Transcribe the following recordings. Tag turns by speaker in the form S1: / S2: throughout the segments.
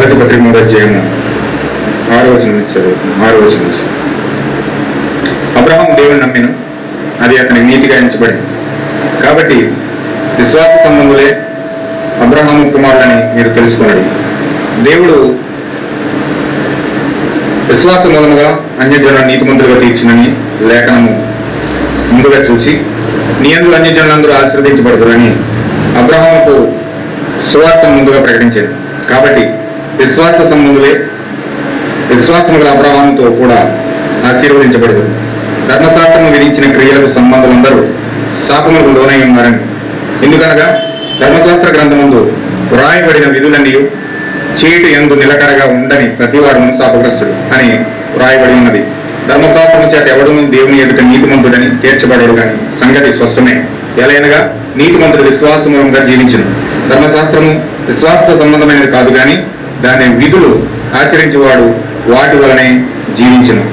S1: గలతీ పత్రిక 3వ అధ్యాయము 6వ వచనం నుంచి చదువుతున్నాం. 6వ వచనం నుంచి. అబ్రహాము దేవుని నమ్మెను, అది అతనికి నీతిగా ఎంచబడింది. కాబట్టి విశ్వాస సంబంధులే అబ్రహాము కుమారులని మీరు తెలుసుకున్నాడు. దేవుడు విశ్వాస మూలముగా అన్యజనుల నీతిమంతులుగా తీర్చినని లేఖనము ముందుగా చూసి, నీ యందు అన్యజనులందరూ ఆశీర్వదించబడుతురని అబ్రహాముకు సువార్తను ముందుగా ప్రకటించాడు. కాబట్టి విశ్వాస సంబంధులే విశ్వాసము గల అబ్రహాముతో కూడా ఆశీర్వదించబడదు. ధర్మశాస్త్రము విధించిన క్రియలకు సంబంధులందరూ శాపములకు లోనై ఉన్నారని. ఎందుకనగా ధర్మశాస్త్ర గ్రంథమందు వ్రాయబడిన విధులన్నీ చేటు యందు నిలకడగా ఉండని ప్రతివాడును శాపగ్రస్తుడు అని వ్రాయబడి ఉన్నది. ధర్మశాస్త్రము చేత ఎవడును దేవుని ఎదుట నీతిమంతుడని తీర్చబడడు గాని సంగతి స్పష్టమే. ఎలైనగా నీతిమంతుడు విశ్వాసమూలంగా జీవించును. ధర్మశాస్త్రము విశ్వాస సంబంధమైనది కాదు గాని దాని విధులు ఆచరించేవాడు వాటి వలనే జీవించును.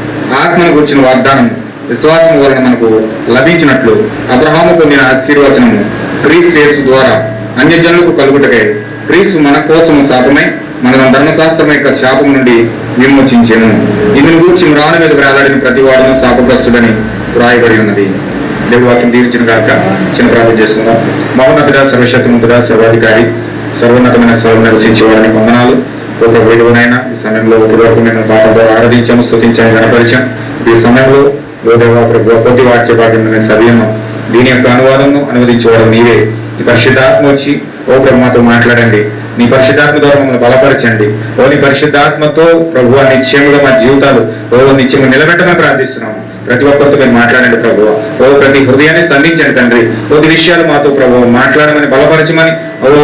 S1: ఆత్మను గుర్చిన వాగ్దానం విశ్వాసం వలన మనకు లభించినట్లు అబ్రహాము పొందిన ఆశీర్వచనము క్రీస్తు యేసు ద్వారా అన్యజనులకు కలుగుటకై క్రీస్తు మన కోసము శాపమై మన ధర్మశాస్త్రం యొక్క శాపం నుండి విమోచించెను. ఇందును గూర్చి మ్రాను మీద వేలాడిన ప్రతి వాడును శాపగ్రస్తుడని వ్రాయబడి ఉన్నది. దేవుడు వాక్యం దీవించిన కాక చిన్న ప్రార్థన చేసుకుందాం. మహోన్నతుడా, సర్వశక్తిమంతుడా, సర్వాధికారి, సర్వోన్నతమైన సర్వ నివసించేవాడని వందనాలు. ఒక విలువనైనా ఈ సమయంలో ఒకవైపు నేను పాపంతో ఆరాధించాము, స్తుతించాము, కనపరిచాం. ఈ సమయంలో కొద్ది వాక్య భాగ్యం సవ్యము దీని యొక్క అనువదించేవాడు నీవే. ఈ పరిశుద్ధాత్మ వచ్చి ఓ ప్రభు మాతో మాట్లాడండి. నీ పరిశుద్ధాత్మ ద్వారా మమ్మల్ని బలపరచండి. ఓ నీ పరిశుద్ధాత్మతో ప్రభు నిశ్చయముగా మా జీవితాలు నిశ్చయము నిలబెట్టమని ప్రార్థిస్తున్నాము. ప్రతి ఒక్కరితో మీరు మాట్లాడండి ప్రభు. ప్రతి హృదయాన్ని స్పందించండి తండ్రి. కొద్ది విషయాలు మాతో ప్రభు మాట్లాడమని, బలపరచమని,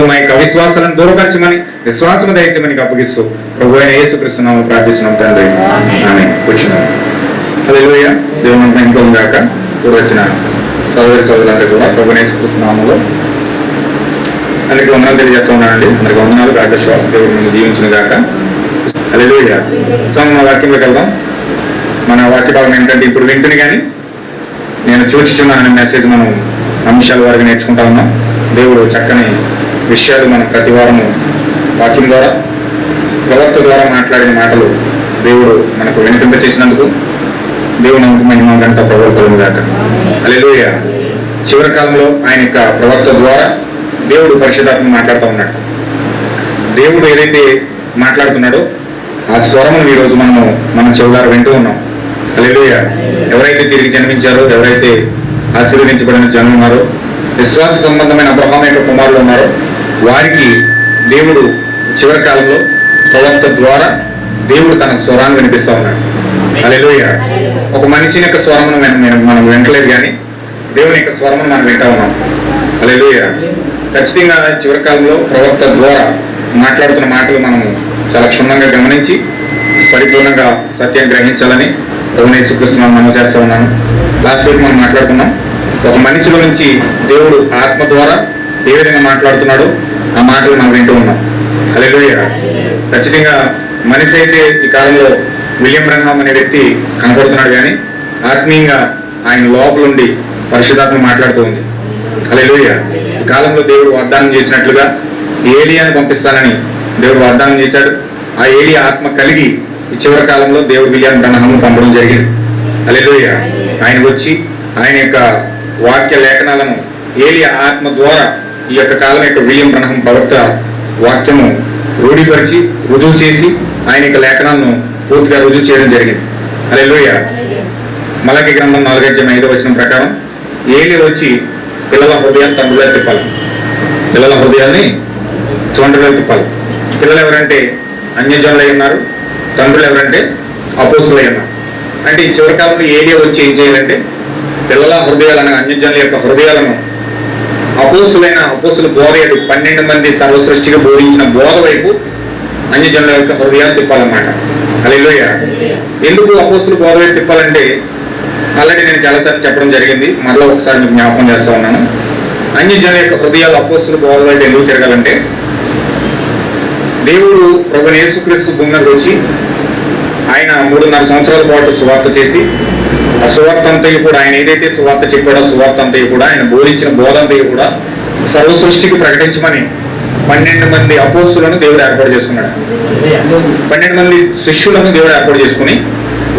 S1: మా యొక్క అవిశ్వాసాలను దూరపరచమని, విశ్వాసము దయచేయమని అప్పగిస్తూ ప్రభు అయిన యేసుక్రీస్తునామమున ప్రార్థిస్తున్నాం తండ్రి. ఆమేన్. కూర్చున్నాం. హల్లెలూయా. దేవుని ఇంకో గాక. ఇప్పుడు వచ్చిన సోదరి సోదరులందరూ కూడా ప్రభు యేసుక్రీస్తునామములో అందరికీ వందనాలు తెలియజేస్తూ ఉన్నానండి. అందరికీ వందనాలు. కాకశ్వాస దేవుడు మిమ్మల్ని దీవించిన గాక. హల్లెలూయా. సో మన వాక్యంలోకి వెళ్దాం. మన వాక్య భాగం ఏంటంటే, ఇప్పుడు వింటుని కానీ నేను చూచుచున్నాననే మెసేజ్ మనం అంశాల వారికి నేర్చుకుంటా ఉన్నాం. దేవుడు చక్కని విషయాలు మనం ప్రతి వారము వాక్యం ద్వారా, ప్రవక్త ద్వారా మాట్లాడిన మాటలు దేవుడు మనకు వినిపింప చేసినందుకు దేవుడు మనకు మహిమ గంట ప్రభుత్వం గాక. హల్లెలూయా. చివరి కాలంలో ఆయన యొక్క ప్రవక్త ద్వారా దేవుడు పరిశుద్ధాత్మ మాట్లాడుతూ ఉన్నాడు. దేవుడు ఏదైతే మాట్లాడుతున్నాడో ఆ స్వరమును ఈరోజు మన చెవులారా వింటూ ఉన్నాం. హల్లెలూయా. ఎవరైతే తిరిగి జన్మించారో, ఎవరైతే ఆశీర్వదించబడిన జనం ఉన్నారో, విశ్వాస సంబంధమైన అబ్రహాము యొక్క కుమారులు ఉన్నారో, వారికి దేవుడు చివరి కాలంలో ప్రవక్త ద్వారా దేవుడు తన స్వరాన్ని వినిపిస్తూ ఉన్నాడు. హల్లెలూయా. ఒక మనిషిని యొక్క స్వరమును మనం వింటలేదు కానీ దేవుని యొక్క స్వరమును మనం వింటా ఉన్నాం. హల్లెలూయా. ఖచ్చితంగా చివరి కాలంలో ప్రవక్త ద్వారా మాట్లాడుతున్న మాటలు మనము చాలా క్షుణ్ణంగా గమనించి పరిపూర్ణంగా సత్యాన్ని గ్రహించాలని ప్రభువైన యేసుక్రీస్తునామమున మనవి చేస్తూ ఉన్నాను. లాస్ట్ వీక్ మనం మాట్లాడుకున్నాం, ఒక మనిషిలో నుంచి దేవుడు ఆత్మ ద్వారా ఏ విధంగా మాట్లాడుతున్నాడో ఆ మాటలు మనం వింటూ ఉన్నాం. హల్లెలూయా. ఖచ్చితంగా మనిషి అయితే ఈ కాలంలో విలియం బ్రన్హామ్ అనే వ్యక్తి కనపడుతున్నాడు కానీ ఆత్మీయంగా ఆయన లోపలుండి పరిశుద్ధాత్మ మాట్లాడుతూ ఉంది. హల్లెలూయా. ఈ కాలంలో దేవుడు వాగ్దానం చేసినట్లుగా ఏలియాను పంపిస్తానని దేవుడు వాగ్దానం చేశాడు. ఆ ఏలియా ఆత్మ కలిగి ఈ చివరి కాలంలో దేవుడు విలియం బ్రన్హామ్ను పంపడం జరిగింది. హల్లెలూయా. ఆయన వచ్చి ఆయన యొక్క వాక్య లేఖనాలను ఏలియా ఆత్మ ద్వారా ఈ యొక్క కాలం యొక్క విలియం బ్రన్హామ్ ప్రవక్త వాక్యము రూఢీపరిచి రుజువు చేసి ఆయన యొక్క లేఖనాలను పూర్తిగా రుజువు చేయడం జరిగింది. హల్లెలూయా. మలాకి గ్రంథం 4:5 వచనం ప్రకారం ఏలియా వచ్చి పిల్లల హృదయాన్ని తండ్రులే తిప్పాలి. పిల్లల హృదయాన్ని తండ్రులే తిప్పాలి. పిల్లలు ఎవరంటే అన్యజనులై ఉన్నారు, తండ్రులు ఎవరంటే అపోస్తులై ఉన్నారు. అంటే ఈ చివరి కాలంలో ఏలియా వచ్చి ఏం చేయాలంటే పిల్లల హృదయాలను, అన్యజనుల యొక్క హృదయాలను అపోస్తుల బోధ 12 మంది సర్వసృష్టిగా బోధించిన బోధ వైపు అన్యజనుల యొక్క హృదయాలు తిప్పాలన్నమాట. హల్లెలూయా. ఎందుకు అపోస్తుల బోధ వైపు తిప్పాలంటే ఆల్రెడీ నేను చాలాసార్లు చెప్పడం జరిగింది, మరలా ఒకసారి మీకు జ్ఞాపకం చేస్తూ ఉన్నాను. అన్యజనుల యొక్క హృదయాలు అపోస్తుల బోధ వైపు ఎందుకు తిరగాలంటే, దేవుడు ప్రభువైన యేసుక్రీస్తు భూమి మీదకి వచ్చి ఆయన 3.5 సంవత్సరాల పాటు సువార్త చేసి ఆ సువార్త అంతయు కూడా ఆయన ఏదైతే సువార్త చెప్పాడో సువార్త అంతయు కూడా ఆయన బోధించిన బోధ అంతయు కూడా సర్వ సృష్టికి ప్రకటించమని 12 మంది అపోస్తులను దేవుడు ఏర్పాటు చేసుకున్నాడు. 12 మంది శిష్యులను దేవుడు ఏర్పాటు చేసుకుని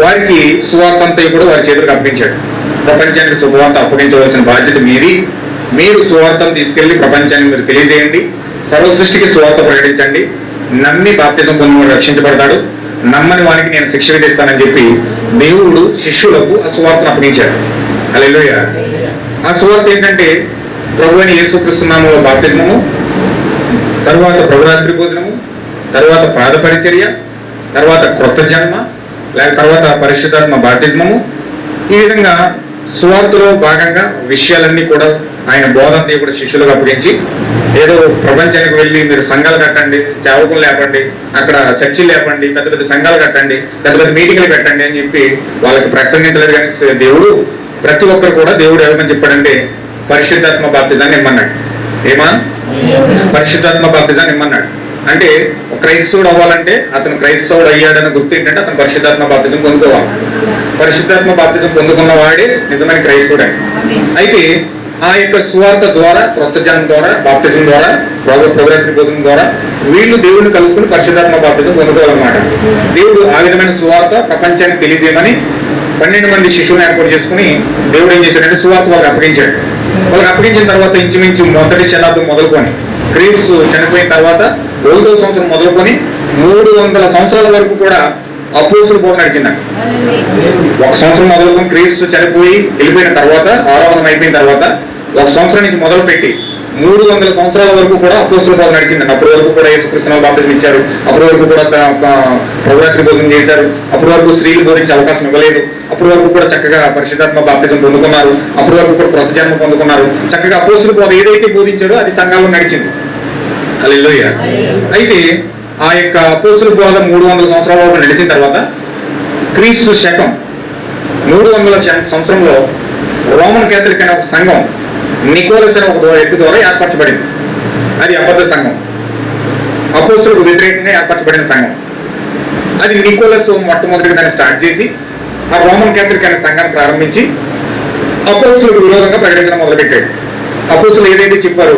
S1: వారికి సువార్త అంతా కూడా వారి చేతులకు అప్పగించాడు. ప్రపంచానికి శుభవార్త అప్పగించవలసిన బాధ్యత మీది. మీరు సువార్తను తీసుకెళ్లి ప్రపంచానికి మీరు తెలియజేయండి. సర్వ సృష్టికి సువార్త ప్రకటించండి. నమ్మి బాప్తిజం పొందిన రక్షించబడతాడు, నమ్మని వారికి నేను శిక్ష విధిస్తానని చెప్పి దేవుడు శిష్యులకు ఆ సువార్తను అప్పగించాడు. హల్లెలూయా. ఆ సువార్త ఏంటంటే ప్రభువైన యేసుక్రీస్తు నామములో బాప్తిజము, తర్వాత ప్రభురాత్రి భోజనము, తర్వాత పాద పరిచర్య, తర్వాత క్రొత్త జన్మ, లేక తర్వాత పరిశుద్ధాత్మ బాప్తిజమము. ఈ విధంగా సువార్తలో భాగంగా విషయాలన్నీ కూడా ఆయన బోధన కూడా శిష్యులకు అప్పగించి, ఏదో ప్రపంచానికి వెళ్ళి మీరు సంఘాలు కట్టండి, సేవకులు లేపండి, అక్కడ చర్చిలు లేపండి, పెద్ద పెద్ద సంఘాలు కట్టండి, పెద్ద పెద్ద మీటింగ్లు పెట్టండి అని చెప్పి వాళ్ళకి ప్రసంగించలేదు. కానీ దేవుడు ప్రతి ఒక్కరు కూడా దేవుడు ఏమని చెప్పాడంటే పరిశుద్ధాత్మ బాప్తిజాన్ని ఇమ్మన్నాడు. ఏమా? పరిశుద్ధాత్మ బాప్తిజాన్ని ఇమ్మన్నాడు. అంటే క్రైస్తవుడు అవ్వాలంటే అతను క్రైస్తవుడు అయ్యాడన్న గుర్తు ఏంటంటే అతను పరిశుద్ధాత్మ బాప్తిజం పొందుకోవాలి. పరిశుద్ధాత్మ బాప్తిజం పొందుకున్న వాడే నిజమైన క్రైస్తవుడు. అయితే ఆ యొక్క సువార్త ద్వారా, క్రొత్త జన్మ ద్వారా, బాప్తిజం ద్వారా, ప్రభురాత్రి భోజనం ద్వారా వీళ్ళు దేవుడిని కలుసుకుని పరిశుద్ధాత్మ బాప్తిజం పొందుకోవాలన్నమాట. దేవుడు ఆ విధమైన సువార్త ప్రపంచానికి తెలియజేయమని 12 మంది శిష్యులను ఏర్పాటు చేసుకుని దేవుడు ఏం చేశాడంటే సువార్త వాళ్ళకి అప్పగించాడు. వాళ్ళకి అప్పగించిన తర్వాత ఇంచుమించు మొదటి శతాబ్దం మొదలుకొని క్రీస్తు చనిపోయిన తర్వాత 1వ సంవత్సరం మొదలుకొని 300 సంవత్సరాల వరకు కూడా అపోస్తుల బోధ నడిచిందండి. 1 సంవత్సరం మొదలుకొని క్రీస్తు చనిపోయి వెళ్ళిపోయిన తర్వాత 6వ అయిపోయిన తర్వాత 1 సంవత్సరం నుంచి మొదలు పెట్టి 300 సంవత్సరాల వరకు కూడా అపోస్తుల బోధ నడిచిందండి. అప్పటి వరకు కూడా యేసుక్రీస్తు బాప్తిజం ఇచ్చారు, అప్పటి వరకు కూడా ప్రభురాత్రి భోజనం చేశారు, అప్పటి వరకు స్త్రీలు బోధించే అవకాశం ఇవ్వలేదు, అప్పటి వరకు కూడా చక్కగా పరిశుద్ధాత్మ బాప్తిజం పొందుకున్నారు, అప్పటి వరకు కూడా క్రొత్త జన్మ పొందుకున్నారు. చక్కగా అపోస్తుల బోధ ఏదైతే బోధించారో అది సంఘాల్లో నడిచింది. హల్లెలూయా. అయితే ఆ యొక్క అపోస్తుల బోధ 300 సంవత్సరాల వరకు నడిచిన తర్వాత క్రీస్తు శకం 300 సంవత్సరంలో రోమన్ క్యాథలిక్ అనే ఒక సంఘం నికోలస్ అనే ఒక వ్యక్తి ద్వారా ఏర్పరచబడింది. అది అబద్ధ సంఘం, అపోస్తులకు వ్యతిరేకంగా ఏర్పరచబడిన సంఘం. అది నికోలస్ మొట్టమొదటిగా దాన్ని స్టార్ట్ చేసి ఆ రోమన్ క్యాథలిక్ అనే సంఘాన్ని ప్రారంభించి అపోస్తులకు విరోధంగా ప్రకటించడం మొదలుపెట్టాడు. అపోస్తులు ఏదైతే చెప్పారో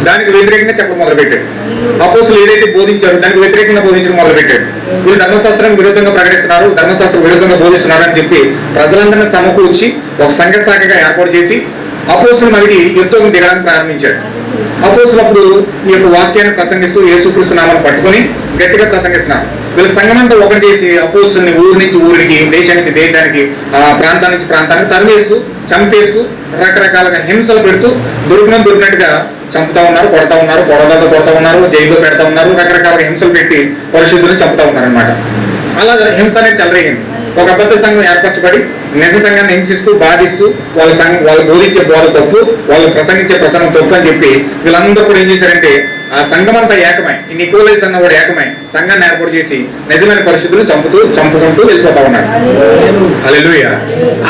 S1: దానికి వ్యతిరేకంగా చెప్పడం మొదలుపెట్టాడు. అపోస్తులు ఏదైతే బోధించారో దానికి వ్యతిరేకంగా బోధించడం మొదలుపెట్టాడు. వీళ్ళు ధర్మశాస్త్రానికి విరుద్ధంగా ప్రకటిస్తున్నారు, ధర్మశాస్త్రం విరుద్ధంగా బోధిస్తున్నారు అని చెప్పి ప్రజలందరినీ సమకూర్చి ఒక సంఘ శాఖగా ఏర్పాటు చేసి అపోస్తుల మీదకి యుద్ధం దిగడానికి ప్రారంభించాడు. అపోస్తులు అప్పుడు ఈ యొక్క వాక్యాన్ని ప్రసంగిస్తూ యేసుక్రీస్తు నామాన్ని పట్టుకొని గట్టిగా ప్రసంగిస్తున్నారు. వీళ్ళ సంఘమంతా ఒకటి చేసి అపోస్తుల్ని ఊరి నుంచి ఊరికి, దేశం నుంచి దేశానికి, ప్రాంతాల నుంచి ప్రాంతానికి తరిమేస్తూ, చంపేస్తూ, రకరకాలుగా హింసలు పెడుతూ దొరికినట్టుగా చంపుతా ఉన్నారు, కొడతా ఉన్నారు, గొడవలతో కొడతా ఉన్నారు, జైల్లో పెడతా ఉన్నారు, రకరకాల హింసలు పెట్టి పరిశుద్ధులను చంపుతా ఉన్నారు అనమాట. అలా హింస అనేది చెలరేగింది. ఒక అబద్ధ సంఘం ఏర్పరచబడి నిజ సంఘాన్ని హింసిస్తూ, బాధిస్తూ వాళ్ళు బోధించే బోధ తప్పు, వాళ్ళు ప్రసంగించే ప్రసంగం తప్పు అని చెప్పి వీళ్ళందరూ కూడా ఏం చేశారంటే ఆ సంఘం అంతా ఏకమై, ఈ నికోలస్ అన్న కూడా ఏకమై సంఘాన్ని ఏర్పాటు చేసి నిజమైన పరిశుద్ధులు చంపుకుంటూ వెళ్ళిపోతా ఉన్నారు. హల్లెలూయా.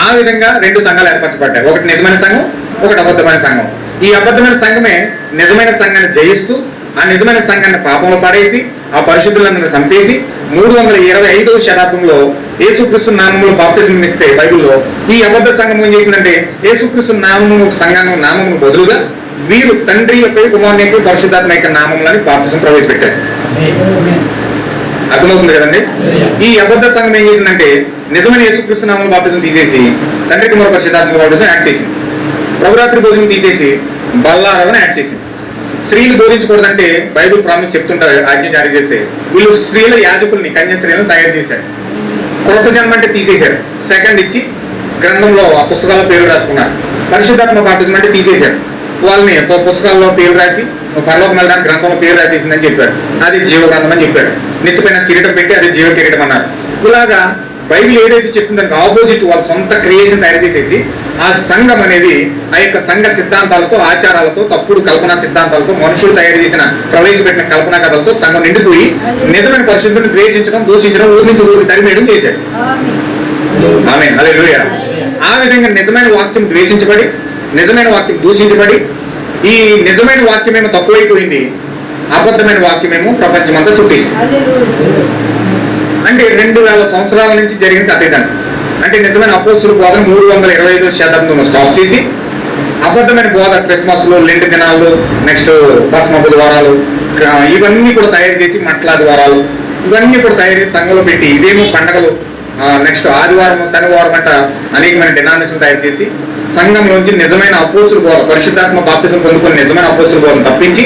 S1: ఆ విధంగా 2 సంఘాలు ఏర్పరచబడ్డాయి. ఒకటి నిజమైన సంఘం, ఒకటి అబద్ధమైన సంఘం. ఈ అబద్ధమైన సంఘమే నిజమైన సంఘాన్ని జయిస్తూ ఆ నిజమైన సంఘాన్ని పాపంలో పడేసి ఆ పరిశుద్ధులందరినీ చంపేసి 325వ శతాబ్దంలో యేసుక్రీస్తు నామములో బాప్తిజం ఇస్తే బైబిల్లో ఈ అబద్ధ సంఘం ఏం చేసిందంటే యేసుక్రీస్తు నామము సంఘాన్ని నామమును బదులుగా వీరు తండ్రి యొక్క కుమారుని యొక్క పరిశుద్ధాత్మ యొక్క నామములని బాప్తిజం ప్రవేశపెట్టారు. అర్థమవుతుంది కదండి. ఈ అబద్ధ సంఘం ఏం చేసిందంటే నిజమైన యేసుక్రీస్తు నామములో బాప్తిజం తీసేసి తండ్రి కుమారు పరిశుద్ధాత్మ బాప్తిజం యాడ్ చేసింది. ప్రభురాత్రి భోజనం తీసేసి బల్లారాధన యాడ్ చేసింది. స్త్రీలు బోధించకూడదంటే బైబిల్ ప్రామిస్ చెప్తుంటారు, ఆజ్ఞ జారీ చేస్తే వీళ్ళు స్త్రీల యాజకుల్ని, కన్య స్త్రీలను తయారు చేశారు. క్రొత్త జన్మ అంటే తీసేశారు, సెకండ్ ఇచ్చి గ్రంథంలో ఆ పుస్తకాల పేరు రాసుకున్నారు. పరిశుద్ధాత్మ బాప్తిజం అంటే తీసేశారు, వాళ్ళని పుస్తకాల్లో పేరు రాసి పరలోకం వెళ్ళడానికి గ్రంథంలో పేరు రాసేసిందని చెప్పారు. అది జీవ గ్రంథం అని చెప్పారు. నెత్తిపైన కిరీటం పెట్టి అది జీవ కిరీటం అన్నారు. ఇలాగా బైబిల్ ఏదైతే చెప్తుందో దానికి ఆపోజిట్ వాళ్ళ సొంత క్రియేషన్ తయారు చేసేసి ఆ సంఘం అనేది ఆ యొక్క సంఘ సిద్ధాంతాలతో, ఆచారాలతో, తప్పుడు కల్పనా సిద్ధాంతాలతో, మనుషులు తయారు చేసిన ప్రవేశపెట్టిన కల్పనా కథలతో సంఘం నిండిపోయి నిజమైన పరిశుద్ధులను ద్వేషించడం, దూషించడం, ఊరి నుంచి ఊరికి తరిమేయడం చేశారు. ఆమేన్. హల్లెలూయా. ఆ విధంగా నిజమైన వాక్యం ద్వేషించబడి, నిజమైన వాక్యం దూషించబడి, ఈ నిజమైన వాక్యమేమో తక్కువైపోయింది, అబద్ధమైన వాక్యమేమో ప్రపంచమంతా చుట్టేసింది. అంటే 2000 సంవత్సరాల నుంచి జరిగిన కథ ఇదండి. అంటే నిజమైన అపోస్తుల బోధన 325వ శతాబ్దంలో స్టాప్ చేసి అబద్ధమైన బోధ క్రిస్మస్లు, లెంట్ దినాలు, నెక్స్ట్ భస్మ బుధవారాలు, ఇవన్నీ కూడా తయారు చేసి మట్ల ద్వారాలు ఇవన్నీ కూడా తయారు చేసి సంఘంలో పెట్టి ఇదేమో పండగలు, నెక్స్ట్ ఆదివారం శనివారం అంట అనేకమైన డినామినేషన్ తయారు చేసి సంఘంలోంచి నిజమైన అపోస్తుల బోధ, పరిశుద్ధాత్మ బాప్తిజం పొందుకుని నిజమైన అపోస్తుల బోధను తప్పించి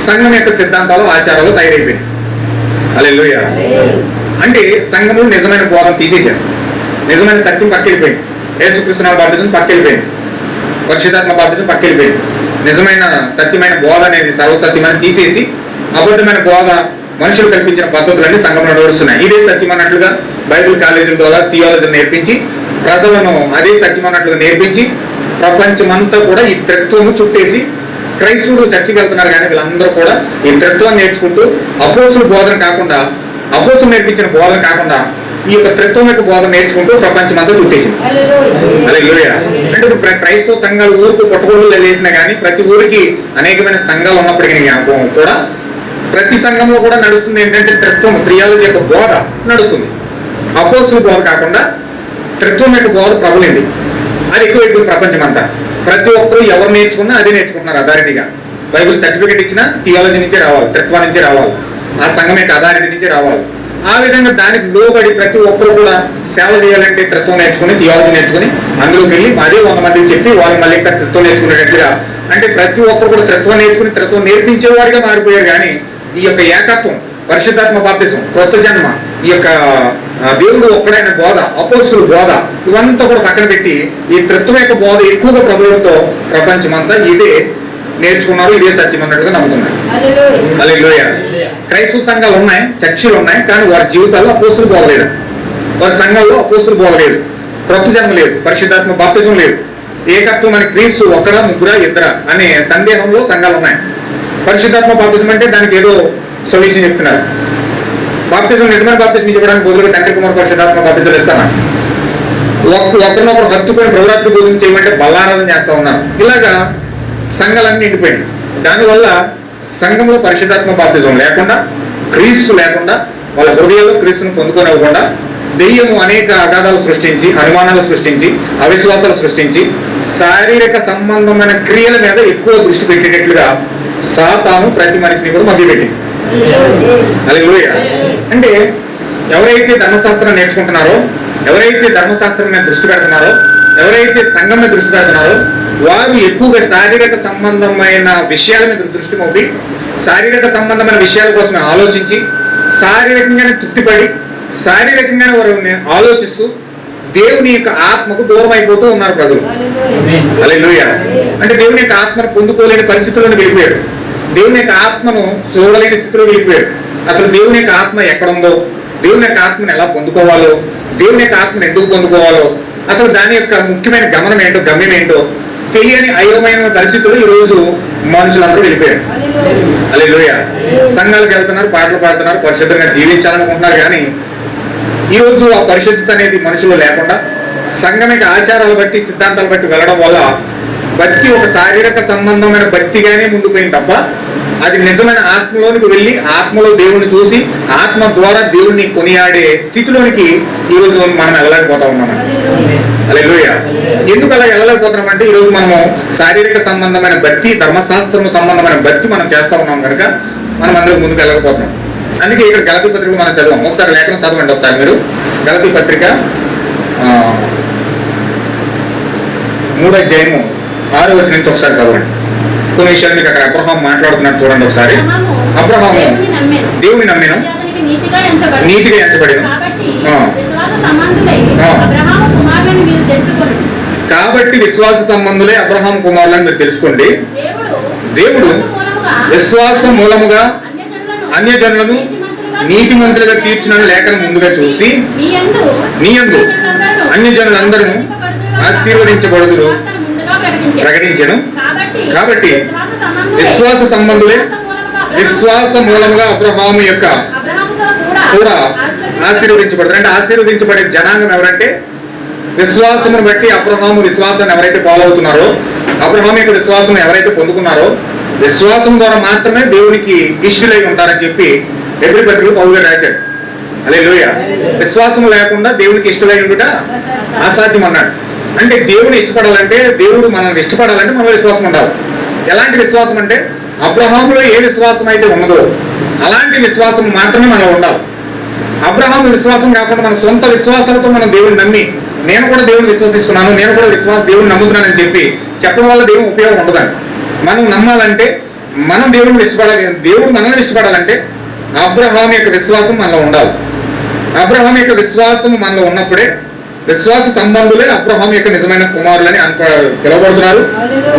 S1: సంఘం యొక్క సిద్ధాంతాలు ఆచారాలు తయారైపోయినాయి. హల్లెలూయా. అంటే సంఘంలో నిజమైన బోధన తీసేశారు, నిజమైన సత్యం పక్కెళ్ళిపోయింది, యేసుక్రీస్తు బాప్తిజం పక్కెళ్ళిపోయింది, పరిశుద్ధాత్మ బాప్తిజం పక్కెళ్ళిపోయింది. నిజమైన సత్యమైన బోధ అనేది సర్వసత్యమని తీసేసి అబద్ధమైన బోధ, మనుషులు కల్పించిన పద్ధతులన్నీ సంఘంలో నడుస్తున్నాయి. ఇదే సత్యం అన్నట్లుగా బైబిల్ కాలేజీల ద్వారా థియాలజీని నేర్పించి ప్రజలను అదే సత్యం అన్నట్లుగా నేర్పించి ప్రపంచమంతా కూడా ఈ త్రిత్వము చుట్టేసి క్రైస్తవులు చర్చికి వెళ్తున్నారు. కానీ వీళ్ళందరూ కూడా ఈ త్రిత్వాన్ని నేర్చుకుంటూ అపోస్తుల బోధన కాకుండా, అపోస్తులు నేర్పించిన బోధన కాకుండా ఈ యొక్క త్రిత్వం యొక్క బోధన నేర్చుకుంటూ ప్రపంచమంతా చుట్టేసింది. హల్లెలూయా. అంటే ఇప్పుడు క్రైస్తవ సంఘాలు ఊరికి పుట్టగొడులు లేసినా కానీ ప్రతి ఊరికి అనేకమైన సంఘాలు ఉన్నప్పటికీ కూడా ప్రతి సంఘంలో కూడా నడుస్తుంది ఏంటంటే త్రిత్వం, థియాలజీ యొక్క బోధ నడుస్తుంది. అపోస్తుల బోధ కాకుండా త్రిత్వం యొక్క బోధ ప్రబలింది. అది ఎక్కువైపోయింది ప్రపంచం అంతా. ప్రతి ఒక్కరు ఎవరు నేర్చుకున్నా అదే నేర్చుకుంటున్నారు అథారిటీగా. బైబిల్ సర్టిఫికేట్ ఇచ్చినా థియాలజీ నుంచే రావాలి, త్రిత్వం నుంచే రావాలి, ఆ సంఘం యొక్క అథారిటీ నుంచే రావాలి. ఆ విధంగా దానికి లోబడి ప్రతి ఒక్కరు కూడా సేవ చేయాలంటే త్రిత్వం నేర్చుకుని, థియాలజీ నేర్చుకుని అందులోకి వెళ్ళి అదే 100 మందికి చెప్పి వాళ్ళు మళ్ళీ ఇంకా త్రిత్వం నేర్చుకునేటట్టుగా, అంటే ప్రతి ఒక్కరు కూడా త్రిత్వం నేర్చుకుని త్రిత్వం నేర్పించేవారిగా మారిపోయారు. కానీ ఈ యొక్క ఏకత్వం, పరిశుద్ధాత్మ బాప్తిజం, కొత్త జన్మ, ఈ యొక్క దేవుడు ఒక్కడైన బోధ, అపోస్తుల బోధ ఇవంతా కూడా పక్కన పెట్టి ఈ త్రిత్వం యొక్క బోధ ఎక్కువగా ప్రభుత్వంతో ప్రపంచమంతా ఇదే నేర్చుకున్నారు, ఇదే సత్యం అన్నట్టుగా నమ్ముతున్నారు. హల్లెలూయా. క్రైస్తవ సంఘాలు ఉన్నాయి, చర్చిలు ఉన్నాయి, కానీ వారి జీవితాల్లో అపోస్తుల బోధ లేదు, వారి సంఘాల్లో అపోస్తుల బోధ లేదు, కొత్త జన్మ లేదు, పరిశుద్ధాత్మ బాప్తిజం లేదు, ఏకత్వం అని క్రీస్తు ఒక్కడా ముగ్గురా ఇద్దరా అనే సందేహంలో సంఘాలు ఉన్నాయి. పరిశుద్ధాత్మ బాప్తిజం అంటే దానికి ఏదో సొల్యూషన్ చెప్తున్నారు. బాప్తిజం నిజమైన బాప్తిజం ఇవ్వడానికి బదులుగా తండ్రి కుమార్ పరిశుద్ధాత్మ బాప్తిజం ఇస్తామని ఒకరినొకరు హత్తుకొని ప్రభురాత్రి భోజనం చేయమంటే బల్లారాధన చేస్తా ఉన్నారు. ఇలాగా సంఘాలన్నీ నిండిపోయింది. దానివల్ల సంఘంలో పరిశుద్ధాత్మ బాప్తిజం లేకుండా, క్రీస్తు లేకుండా, వాళ్ళ హృదయాల్లో క్రీస్తును పొందుకోనివ్వకుండా దెయ్యము అనేక అగాధాలు సృష్టించి, అనుమానాలు సృష్టించి, అవిశ్వాసాలు సృష్టించి శారీరక సంబంధమైన క్రియల మీద ఎక్కువ దృష్టి పెట్టేటట్లుగా సాతాను ప్రతి మనిషిని కూడా మభ్యపెట్టింది. హల్లెలూయా. అంటే ఎవరైతే ధర్మశాస్త్రం నేర్చుకుంటున్నారో, ఎవరైతే ధర్మశాస్త్రం మీద దృష్టి పెడుతున్నారో, ఎవరైతే సంఘం మీద దృష్టి పెడుతున్నారో వారు ఎక్కువగా శారీరక సంబంధమైన విషయాల మీద దృష్టి మోపి శారీరక సంబంధమైన విషయాల కోసమే ఆలోచించి శారీరకంగానే తృప్తిపడి శారీరకంగానే వారు ఆలోచిస్తూ దేవుని యొక్క ఆత్మకు దూరం అయిపోతూ ఉన్నారు ప్రజలు. హల్లెలూయా. అంటే దేవుని యొక్క ఆత్మను పొందుకోలేని పరిస్థితుల్లోకి వెళ్ళిపోయారు, దేవుని యొక్క ఆత్మను చూడలేని స్థితిలో వెళ్ళిపోయారు. అసలు దేవుని యొక్క ఆత్మ ఎక్కడుందో, దేవుని యొక్క ఆత్మను ఎలా పొందుకోవాలో, దేవుని యొక్క ఆత్మను ఎందుకు పొందుకోవాలో, అసలు దాని యొక్క ముఖ్యమైన గమనం ఏంటో, గమ్యం ఏంటో తెలియని అయోమైన పరిస్థితుల్లో ఈ రోజు మనుషులందరూ వెళ్ళిపోయారు. హల్లెలూయా. సంఘాలకు వెళ్తున్నారు, పాటలు పాడుతున్నారు, పరిశుద్ధంగా జీవించాలనుకుంటున్నారు. కానీ ఈ రోజు ఆ పరిశుద్ధత అనేది మనుషులు లేకుండా సంఘమిక ఆచారాలు బట్టి, సిద్ధాంతాలు బట్టి వెళ్ళడం వల్ల భక్తి ఒక శారీరక సంబంధమైన భక్తిగానే ముందుపోయింది తప్ప అది నిజమైన ఆత్మలోనికి వెళ్ళి ఆత్మలో దేవుణ్ణి చూసి ఆత్మ ద్వారా దేవుణ్ణి కొనియాడే స్థితిలోనికి ఈ రోజు మనం వెళ్ళలేకపోతా ఉన్నామని. హల్లెలూయా. ఎందుకు అలా వెళ్ళలేకపోతున్నామంటే ఈ రోజు మనము శారీరక సంబంధమైన భక్తి, ధర్మశాస్త్రం సంబంధమైన భక్తి మనం చేస్తా ఉన్నాం కనుక మనం అందరూ ముందుకు వెళ్ళకపోతున్నాం. అందుకే ఇక్కడ గలతీ పత్రిక మనం చదవం. ఒకసారి లేఖనం చదవండి ఒకసారి మీరు. గలతీ పత్రిక 3వ అధ్యాయము 6వ వచనం నుంచి ఒకసారి చదవండి. కొన్ని విషయాలు మీకు అక్కడ అబ్రహాం మాట్లాడుతున్నారు చూడండి ఒకసారి. అబ్రహాము దేవుని నమ్మిన, నీతిగా ఎంచబడిన, కాబట్టి విశ్వాస సంబంధులే అబ్రహాం కుమారులని మీరు తెలుసుకోండి. దేవుడు విశ్వాసం మూలముగా అన్యజనులను నీతిమంతులుగా తీర్చిన లేఖను ముందుగా చూసి నీయందు అన్యజనులందరూ ఆశీర్వదించబడుదురు ప్రకటించెను. కాబట్టి విశ్వాస సంబంధులే విశ్వాస మూలముగా అబ్రహాము యొక్క కూడా ఆశీర్వదించబడతారు. అంటే ఆశీర్వదించబడే జనాంగం ఎవరంటే విశ్వాసమును బట్టి అబ్రహాము విశ్వాసాన్ని ఎవరైతే ఫాలో అవుతున్నారో, అబ్రహాము యొక్క విశ్వాసం ఎవరైతే పొందుకున్నారో విశ్వాసం ద్వారా మాత్రమే దేవునికి ఇష్టలై ఉంటారని చెప్పి హెబ్రీ పత్రికలో పౌలు గారు రాశాడు. హల్లెలూయా. విశ్వాసం లేకుండా దేవునికి ఇష్టలై ఉండుట అసాధ్యం అన్నాడు. అంటే దేవుని ఇష్టపడాలంటే, దేవుడు మనల్ని ఇష్టపడాలంటే మనలో విశ్వాసం ఉండాలి. ఎలాంటి విశ్వాసం అంటే అబ్రహాములో ఏ విశ్వాసం అయితే ఉన్నదో అలాంటి విశ్వాసం మాత్రమే మనలో ఉండాలి. అబ్రహాము విశ్వాసం కాకుండా మన సొంత విశ్వాసాలతో మనం దేవుడిని నమ్మి నేను కూడా దేవుడిని విశ్వసిస్తున్నాను, నేను కూడా దేవుడిని నమ్ముతున్నానని చెప్పడం వల్ల దేవుని ఉపయోగం ఉండదండి. మనం నమ్మాలంటే మనం దేవుడిని ఇష్టపడాలి, దేవుడు మనల్ని ఇష్టపడాలంటే అబ్రహాము యొక్క విశ్వాసం మనలో ఉండాలి. అబ్రహాము యొక్క విశ్వాసం మనలో ఉన్నప్పుడే విశ్వాస సంబంధులే అబ్రహాము యొక్క నిజమైన కుమారులని పిలువబడుతున్నారు.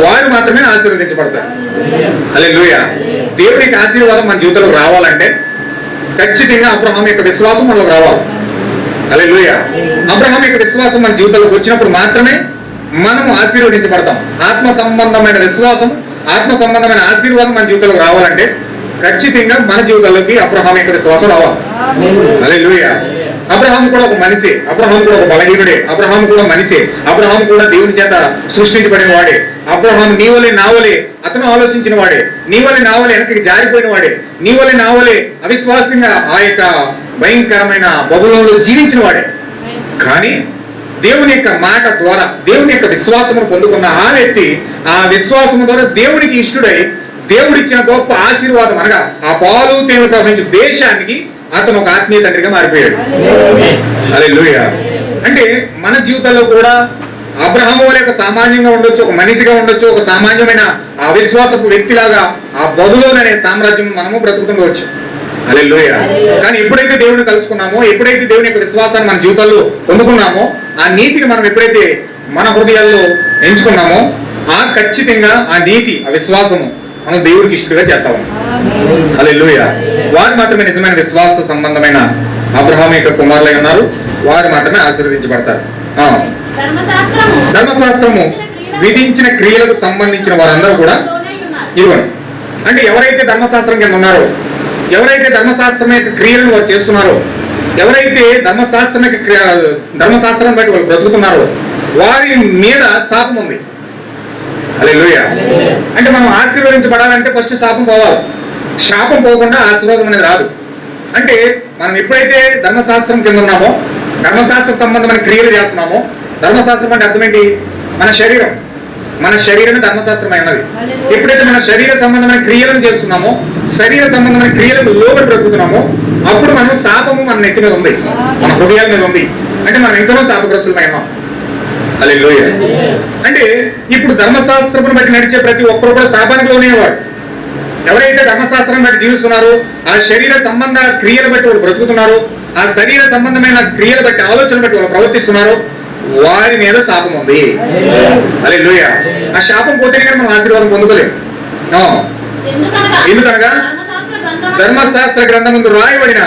S1: వారు మాత్రమే ఆశీర్వదించబడతారు. హల్లెలూయా. దేవుని యొక్క ఆశీర్వాదం మన జీవితంలో రావాలంటే ఖచ్చితంగా అబ్రహాము యొక్క విశ్వాసం మనలో రావాలి. హల్లెలూయా. అబ్రహాము యొక్క విశ్వాసం మన జీవితంలోకి వచ్చినప్పుడు మాత్రమే మనము ఆశీర్వదించబడతాం. ఆత్మ సంబంధమైన విశ్వాసం, ఆత్మ సంబంధమైన ఆశీర్వాదం మన జీవితంలోకి రావాలంటే ఖచ్చితంగా మన జీవితంలోకి అబ్రహాము యొక్క విశ్వాసం రావాలి. హల్లెలూయా. అబ్రహాం కూడా ఒక మనిషి, అబ్రహాం కూడా ఒక బలహీనుడే, అబ్రహాం కూడా మనిషి, అబ్రహాం కూడా దేవుని చేత సృష్టించబడిన వాడే. అబ్రహాం నీవలే నావలే అతను ఆలోచించిన వాడే, నీవలే నావలే వెనక్కి జారిపోయిన వాడే, నీవలే నావలే అవిశ్వాసంగా ఆ యొక్క భయంకరమైన బబులోనులో జీవించిన వాడే. కానీ దేవుని యొక్క మాట ద్వారా దేవుని యొక్క విశ్వాసమును పొందుకున్న ఆ వ్యక్తి ఆ విశ్వాసము ద్వారా దేవునికి ఇష్టడై దేవుడిచ్చిన గొప్ప ఆశీర్వాదం అనగా ఆ పాలు తేనె ప్రవహించే దేశానికి అతను ఒక ఆత్మీయ తండ్రిగా మారిపోయాడు. హల్లెలూయా. అంటే మన జీవితాల్లో కూడా అబ్రహాము వలె ఒక సామాన్యంగా ఉండొచ్చు, ఒక మనిషిగా ఉండొచ్చు, ఒక సామాన్యమైన అవిశ్వాసపు వ్యక్తిలాగా ఆ బబులోను అనే సామ్రాజ్యం మనము బ్రతుకుతుండవచ్చు. హల్లెలూయా. కానీ ఎప్పుడైతే దేవుడిని కలుసుకున్నామో, ఎప్పుడైతే దేవుని యొక్క విశ్వాసాన్ని మన జీవితాల్లో పొందుకున్నామో, ఆ నీతిని మనం ఎప్పుడైతే మన హృదయాల్లో ఎంచుకున్నామో ఆ ఖచ్చితంగా ఆ నీతి ఆ విశ్వాసము మనం దేవుడికి ఇష్టడుగా చేస్తాము. హల్లెలూయా. వారు మాత్రమే నిజమైన విశ్వాస సంబంధమైన అబ్రహాము యొక్క కుమారులై ఉన్నారు. వారు మాత్రమే ఆశీర్వదించబడతారు. ధర్మశాస్త్రము విధించిన క్రియలకు సంబంధించిన వారందరూ కూడా ఇవ్వండి. అంటే ఎవరైతే ధర్మశాస్త్రం కింద ఉన్నారో, ఎవరైతే ధర్మశాస్త్రం యొక్క క్రియలను వారు చేస్తున్నారో, ఎవరైతే ధర్మశాస్త్రం బట్టి వాళ్ళు బ్రతుకుతున్నారో వారి మీద శాపం ఉంది. హల్లెలూయా. అంటే మనం ఆశీర్వదించబడాలంటే ఫస్ట్ శాపం పోవాలి. శాపం పోకుండా ఆశీర్వాదం అనేది రాదు. అంటే మనం ఎప్పుడైతే ధర్మశాస్త్రం కింద ఉన్నామో, ధర్మశాస్త్ర సంబంధమైన క్రియలు చేస్తున్నామో, ధర్మశాస్త్రం అంటే అర్థం ఏంటి? మన శరీరమే ధర్మశాస్త్రమై ఉన్నది. ఎప్పుడైతే మన శరీర సంబంధమైన క్రియలను చేస్తున్నామో, శరీర సంబంధమైన క్రియలకు లోబడి బ్రతుకుతున్నామో అప్పుడు మనం శాపము మన నెత్తి మీద ఉంది, మన హృదయాల మీద ఉంది. అంటే మనం ఎంతనో శాపగ్రస్తులమై ఉన్నాం. హల్లెలూయా. అంటే ఇప్పుడు ధర్మశాస్త్రమును బట్టి నడిచే ప్రతి ఒక్కరు కూడా శాపానికి లోనేవారు. ఎవరైతే ధర్మశాస్త్రం బట్టి జీవిస్తున్నారో, ఆ శరీర సంబంధ క్రియలు బట్టి వాళ్ళు బ్రతుకుతున్నారు, ఆ శరీర సంబంధమైన క్రియలు బట్టి ఆలోచన బట్టి వాళ్ళు ప్రవర్తిస్తున్నారు, వారి మీద శాపం ఉంది. హల్లెలూయా. ఆ శాపం పోతే కానీ మనం ఆశీర్వాదం పొందుకోలేము. ఎందుకనగా ధర్మశాస్త్ర గ్రంథమందు రాయబడిన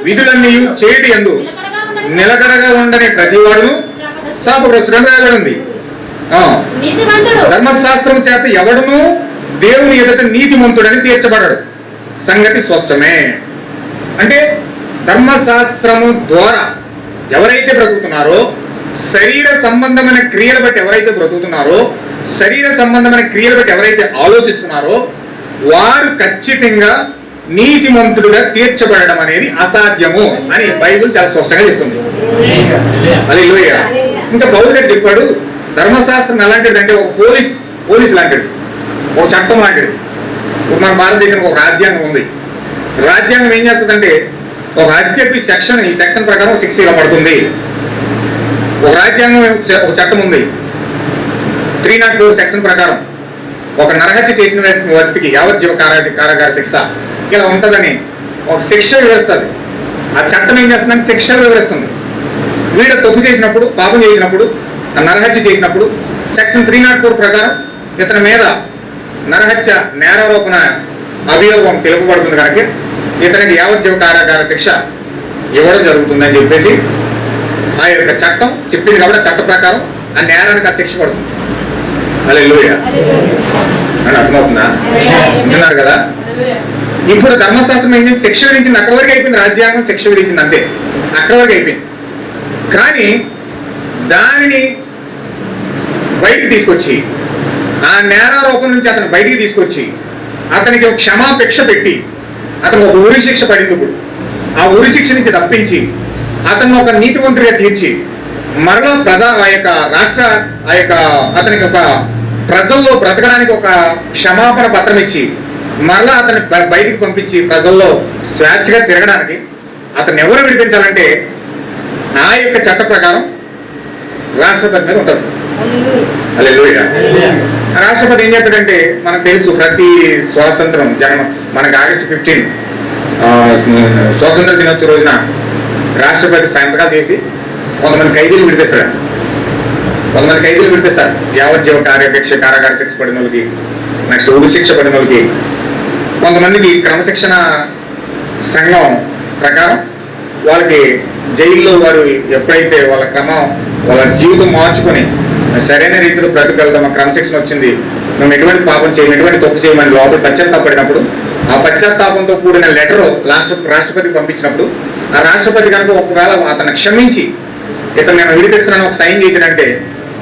S1: విధులన్నీ చేయటి యందు నిలకడగా ఉండని ప్రతి వాడును శాపగ్రస్తుడని రాయబడి ఉంది. ధర్మశాస్త్రం చేత ఎవడును దేవుని ఎదుట నీతిమంతుడని తీర్చబడ్డాడు. సంగతి స్పష్టమే. అంటే ధర్మశాస్త్రము ద్వారా ఎవరైతే బ్రతుకుతున్నారో, శరీర సంబంధమైన క్రియలు బట్టి ఎవరైతే బ్రతుకుతున్నారో, శరీర సంబంధమైన క్రియలు బట్టి ఎవరైతే ఆలోచిస్తున్నారో వారు ఖచ్చితంగా నీతిమంతుడుగా తీర్చబడడం అనేది అసాధ్యము అని బైబిల్ చాలా స్పష్టంగా చెప్తుంది. హల్లెలూయా. ఇంకా పౌలు గారు చెప్పాడు, ధర్మశాస్త్రం ఎలాంటిది అంటే ఒక పోలీస్ లాంటిది, ఒక చట్టం లాంటిది. ఇప్పుడు మన భారతదేశంలో ఒక రాజ్యాంగం ఉంది. రాజ్యాంగం ఏం చేస్తుందంటే ఒక హత్యకు ఈ సెక్షన్ ప్రకారం శిక్ష ఇలా పడుతుంది. ఒక రాజ్యాంగం ఒక చట్టం ఉంది, 304 సెక్షన్ ప్రకారం ఒక నరహత్య చేసిన వ్యక్తికి యావజ్జీవ కారాగార శిక్ష ఇలా ఉంటుందని ఒక శిక్ష వివరిస్తుంది. ఆ చట్టం ఏం చేస్తుందంటే శిక్షలు వివరిస్తుంది. వీడు తప్పు చేసినప్పుడు, పాపం చేసినప్పుడు, నరహత్య చేసినప్పుడు సెక్షన్ 304 ప్రకారం ఇతని మీద నరహత్య నేరారోపణ అభియోగం తెలుపబడుతుంది కనుక ఇతనికి యావజ్జీవ కారాగార శిక్ష ఇవ్వడం జరుగుతుందని చెప్పేసి ఆ యొక్క చట్టం చెప్పింది. కాబట్టి చట్ట ప్రకారం ఆ నేరానికి ఆ శిక్ష పడుతుంది. హల్లెలూయా. అని అర్థమవుతుందా? వింటున్నారు కదా? ఇప్పుడు ధర్మశాస్త్రం ఏం చేసి శిక్ష విధించింది, అక్కడి వరకు అయిపోయింది. రాజ్యాంగం శిక్ష విధించింది అంతే, అక్కడి వరకు అయిపోయింది. కానీ దానిని బయటికి తీసుకొచ్చి ఆ నేరారోపణ నుంచి అతను బయటికి తీసుకొచ్చి అతనికి ఒక క్షమాభిక్ష పెట్టి అతను ఒక ఉరి శిక్ష పడింది. ఇప్పుడు ఆ ఉరి శిక్ష నుంచి తప్పించి అతను ఒక నీతివంతుడిగా తీర్చి మరలా ఆ యొక్క రాష్ట్ర అతనికి ఒక ప్రజల్లో బ్రతకడానికి ఒక క్షమాపణ పత్రం ఇచ్చి మరలా అతన్ని బయటికి పంపించి ప్రజల్లో స్వేచ్ఛగా తిరగడానికి అతన్ని ఎవరు విడిపించాలంటే ఆ యొక్క చట్ట ప్రకారం రాష్ట్రపతి మీద ఉంటుంది. హల్లెలూయా. రాష్ట్రపతి ఏం చేస్తాడంటే మనకు తెలుసు, ప్రతి స్వాతంత్రం మనకి August 15 స్వాతంత్ర దినోత్సవ రోజున రాష్ట్రపతి సంతకాలు చేసి కొంతమంది ఖైదీలు విడిపిస్తాడు. కొంతమంది ఖైదీలు విడిపిస్తారు. యావజ్జీవ కారాగార శిక్ష పడిన వాళ్ళకి, నెక్స్ట్ ఉరి శిక్ష పడిన వాళ్ళకి, కొంతమందికి క్రమశిక్షణ సంఘం ప్రకారం వాళ్ళకి జైల్లో వారు ఎప్పుడైతే వాళ్ళ జీవితం మార్చుకొని సరైన రీతిలో బ్రతకగలుగుతాం, మా క్రమశిక్షణ వచ్చింది, మేము ఎటువంటి పాపం చేయము, ఎటువంటి తప్పు చేయమని లోపల పశ్చాత్తాపడినప్పుడు ఆ పశ్చాత్తాపంతో కూడిన లెటర్ రాష్ట్రపతికి పంపించినప్పుడు ఆ రాష్ట్రపతి కనుక ఒకవేళ అతను క్షమించి ఇతను నేను విడిపిస్తున్నాను ఒక సైన్ చేసినంటే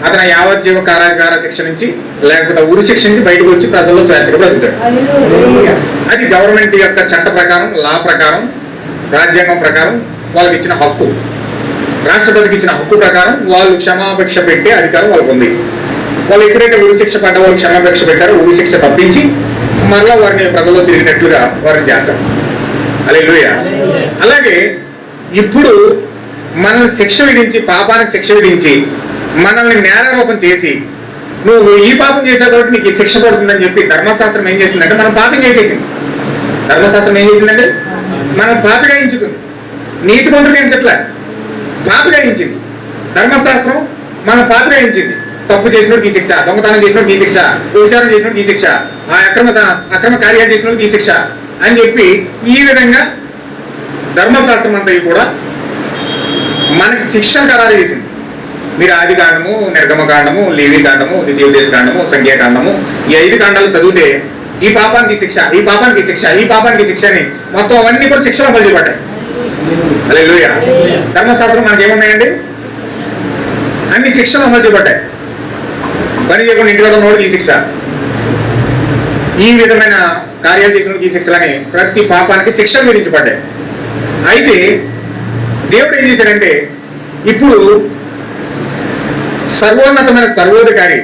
S1: అతను యావజ్జీవ కారాగార శిక్ష నుంచి లేకపోతే ఉరి శిక్ష నుంచి బయటకు వచ్చి ప్రజల్లో స్వేచ్ఛగా బ్రతుకుతాడు. అది గవర్నమెంట్ యొక్క చట్ట ప్రకారం, లా ప్రకారం, రాజ్యాంగం ప్రకారం వాళ్ళకి ఇచ్చిన హక్కు. రాష్ట్రపతికి ఇచ్చిన హక్కు ప్రకారం వాళ్ళు క్షమాపేక్ష పెట్టే అధికారం వాళ్ళకు ఉంది. వాళ్ళు ఎప్పుడైతే ఉరి శిక్ష పడ్డ వాళ్ళు క్షమాపేక్ష పెట్టారో ఉరి శిక్ష తప్పించి మరలా వారిని ప్రజల్లో తిరిగినట్లుగా వారిని చేస్తారు. హల్లెలూయా. అలాగే ఇప్పుడు మనల్ని శిక్ష విధించి, పాపానికి శిక్ష విధించి మనల్ని నేరారోపణ చేసి నువ్వు ఈ పాపం చేసావు కాబట్టి నీకు శిక్ష పడుతుందని చెప్పి ధర్మశాస్త్రం ఏం చేసిందంటే మనం పాపం చేసేసింది. ధర్మశాస్త్రం ఏం చేసిందంటే మనం పాపిగా ఎంచుకుంది. నీతి మంత్రులు ఏం చెప్పలే, పాపిగా ఎంచింది. ధర్మశాస్త్రం మనం పాపిగా ఎంచింది. తప్పు చేసినోడికి ఈ శిక్ష, దొంగతనం చేసినోడికి ఈ శిక్ష, వ్యభిచారం చేసినోడికి ఈ శిక్ష, ఆ అక్రమ కార్యాలు చేసినోడికి ఈ శిక్ష అని చెప్పి ఈ విధంగా ధర్మశాస్త్రం అంతా కూడా మనకి శిక్షణ ఖరారు చేసింది. మీరు ఆది కాండము, నిర్గమ కాండము, లేవి కాండము, ద్వితీయోపదేశ కాండము, సంఖ్యాకాండము, ఈ 5 కాండాలు చదివితే ఈ పాపానికి శిక్ష, ఈ పాపానికి శిక్ష, ఈ పాపానికి శిక్ష అని మొత్తం అవన్నీ కూడా శిక్షలు అమలు చేయబడ్డాయి. హల్లెలూయా. ధర్మశాస్త్రం మనకి ఏమున్నాయండి? అన్ని శిక్షలు అమలు చేయబడ్డాయి. పని చేయకుండా ఇంటిలో ఉన్నోడికి ఈ శిక్ష, ఈ విధమైన కార్యాలు చేసిన ఈ శిక్షలని ప్రతి పాపానికి శిక్షలు విధించబడ్డాయి. అయితే దేవుడు ఏం చేశాడంటే ఇప్పుడు సర్వోన్నతమైన సర్వోధికారి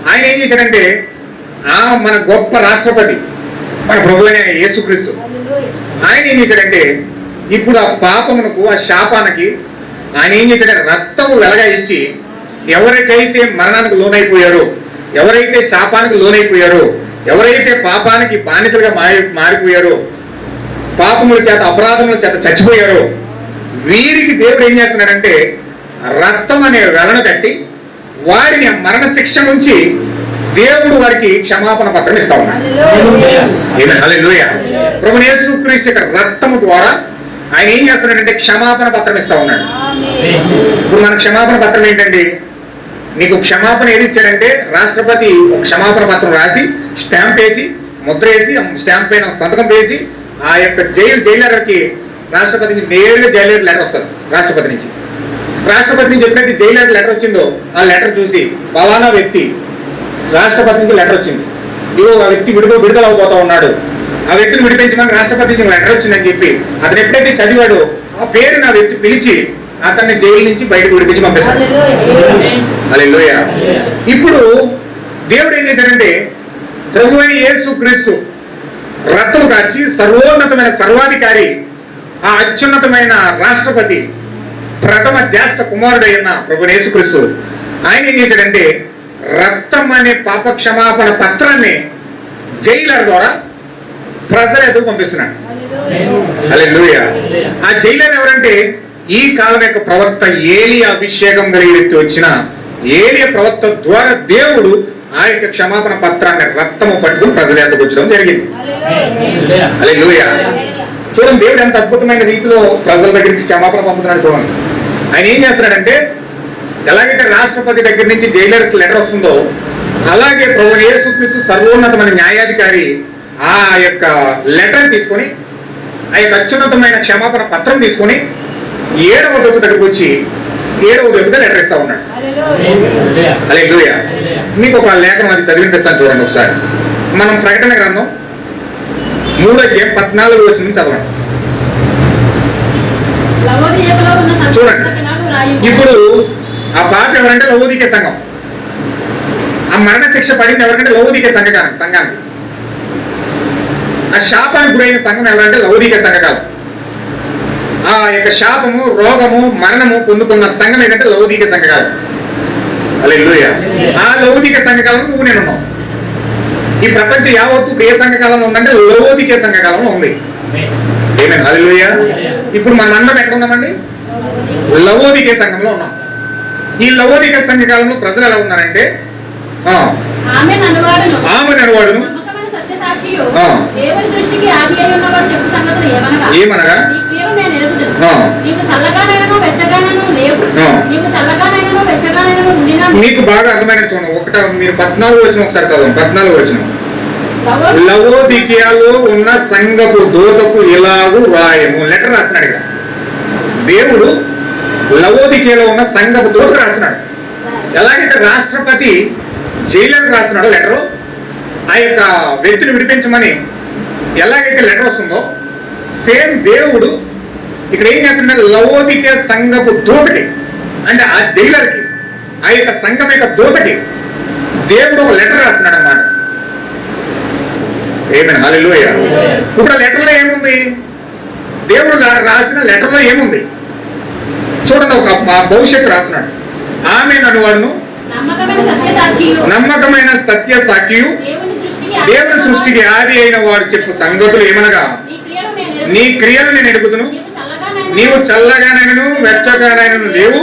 S1: ఆయన ఏం చేశాడంటే మన గొప్ప రాష్ట్రపతి మన ప్రభువైన యేసుక్రీస్తు ఆయన ఏం చేశాడంటే ఇప్పుడు ఆ పాపమునకు, ఆ శాపానికి ఆయన ఏం చేశాడంటే రక్తము వెలగా ఇచ్చి ఎవరికైతే మరణానికి లోనైపోయారో, ఎవరైతే శాపానికి లోనైపోయారో, ఎవరైతే పాపానికి బానిసలుగా మారిపోయారో, పాపముల చేత అపరాధముల చేత చచ్చిపోయారో వీరికి దేవుడు ఏం చేస్తున్నాడంటే రక్తం అనే వెలను కట్టి వారిని మరణ శిక్ష నుంచి దేవుడు వారికి క్షమాపణ పత్రం ఇస్తా ఉన్నాడు. హల్లెలూయా. ప్రభువు యేసుక్రీస్తు యొక్క రక్తము ద్వారా ఆయన ఏం చేస్తున్నాడంటే క్షమాపణ పత్రం ఇస్తా ఉన్నాడు. ఇప్పుడు మన క్షమాపణ పత్రం ఏంటండి? నీకు క్షమాపణ ఏది ఇచ్చాడంటే రాష్ట్రపతి ఒక క్షమాపణ పత్రం రాసి స్టాంప్ వేసి ముద్ర వేసి స్టాంప్ పైన సంతకం వేసి ఆ యొక్క జైలర్కి రాష్ట్రపతి నుంచి నేరుగా జైలర్ లెటర్ వస్తుంది. రాష్ట్రపతి నుంచి ఎప్పుడైతే జైలర్ లెటర్ వచ్చిందో ఆ లెటర్ చూసి పలానా వ్యక్తి రాష్ట్రపతి నుంచి లెటర్ వచ్చింది, ఇగో ఆ వ్యక్తి విడుదల అవబోతా ఉన్నాడు, ఆ వ్యక్తిని విడిపించమని రాష్ట్రపతి నుంచి లెటర్ వచ్చిందని చెప్పి అతను ఎప్పుడైతే చదివాడో ఆ పేరు నా వ్యక్తి పిలిచి అతన్ని జైలు నుంచి బయటకు విడిపించి పంపిస్తాడు. హల్లెలూయా. ఇప్పుడు దేవుడు ఏం చేశాడంటే ప్రభువైన యేసుక్రీస్తు రక్తము కాచి సర్వోన్నతమైన సర్వాధికారి, ఆ అత్యున్నతమైన రాష్ట్రపతి, ప్రథమ జ్యేష్ఠ కుమారుడైన ప్రభువైన యేసుక్రీస్తు ఆయన ఏం చేశాడంటే రక్తం అనే పాప క్షమాపణ పత్రాన్ని జైలర్ ద్వారా ప్రజల ఎదుగు పంపిస్తున్నాడు. హల్లెలూయా. ఆ జైలర్ ఎవరంటే ఈ కాలం యొక్క ప్రవక్త ఏలియా అభిషేకం కలిగి వ్యక్తి వచ్చిన ఏలియా ప్రవక్త ద్వారా దేవుడు ఆ యొక్క క్షమాపణ పత్రాన్ని రక్తము పట్టుకుని ప్రజల ఎదుగు వచ్చడం జరిగింది. హల్లెలూయా. చూడండి దేవుడు ఎంత అద్భుతమైన రీతిలో ప్రజల దగ్గరికి క్షమాపణ పంపుతున్నాడు. చూడండి ఆయన ఏం చేస్తున్నాడంటే ఎలాగైతే రాష్ట్రపతి దగ్గర నుంచి జైలర్కి లెటర్ వస్తుందో అలాగే ప్రభువైన యేసుక్రీస్తు సర్వోన్నతమైన న్యాయాధికారి ఆ యొక్క లెటర్ తీసుకొని ఆ యొక్క అత్యున్నతమైన క్షమాపణ పత్రం తీసుకొని 7వ దూత దగ్గరకు వచ్చి 7వ దూతగా లెటర్ ఇస్తా ఉన్నాడు. హల్లెలూయా. మీకు ఒక లేఖనం అది చదివినిపిస్తాను చూడండి ఒకసారి. మనం ప్రకటన గ్రంథం 3:14 చదవండి. చూడండి ఇప్పుడు ఆ పాప ఎవరంటే లవోదికే సంఘం. ఆ మరణ శిక్ష పడింది ఎవరికంటే లవోదికే సంఘానికి. ఆ శాపానికి గురైన సంఘం ఎవరంటే లౌకిక సంఘకాలం. ఆ యొక్క శాపము, రోగము, మరణము పొందుకున్న సంఘం ఏంటంటే లౌకిక సంఘకాలం. హల్లెలూయా. ఆ లౌకిక సంఘకాలం నువ్వు నేను ఉన్నావు. ఈ ప్రపంచం యావత్తు ఏ సంఘకాలంలో ఉందంటే లౌకిక సంఘకాలంలో ఉంది. ఏమేమి? హల్లెలూయా. ఇప్పుడు మనం అందరం ఎక్కడ ఉన్నామండి? లవోదిక సంఘంలో ఉన్నాం. ఈ లవోదిక సంఘకాలంలో ప్రజలు ఎలా ఉన్నారంటే ఆమె నడవాడును ఏమనగా మీకు బాగా అర్థమైన చూడండి. మీరు 14 వచ్చిన ఒకసారి చదవండి. 14 వచ్చిన లవోదికలో ఉన్న సంఘపు దూతకు ఇలాగు రాయము. లెటర్ రాస్తున్నాడు ఇక్కడ దేవుడు. లవోదికలో ఉన్న సంఘపు దూతకు రాస్తున్నాడు. ఎలాగైతే రాష్ట్రపతి జైలర్ రాస్తున్నాడు లెటరు, ఆ యొక్క వ్యక్తిని విడిపించమని ఎలాగైతే లెటర్ వస్తుందో, సేమ్ దేవుడు ఇక్కడ ఏం చేస్తున్నాడు? లవోదిక సంఘపు దూతకి, అంటే ఆ జైలర్కి, ఆ యొక్క సంఘం యొక్క దూతకి దేవుడు ఒక లెటర్ రాస్తున్నాడు అన్నమాట. ఏమైనా? హల్లెలూయా. ఇప్పుడు ఆ లెటర్లో ఏముంది? దేవుడు రాసిన లెటర్లో ఏముంది చూడండి. ఒక భవిష్యత్తు రాస్తున్నాడు. ఆమె నడువాడును నమ్మకమైన సత్య సాక్షియు దేవుని సృష్టికి ఆది అయిన వాడు చెప్పు సంగతులు ఏమనగా, నీ క్రియలు నేను ఎరుగుదును, నీవు చల్లగానైనను వెచ్చగానైనను లేవు,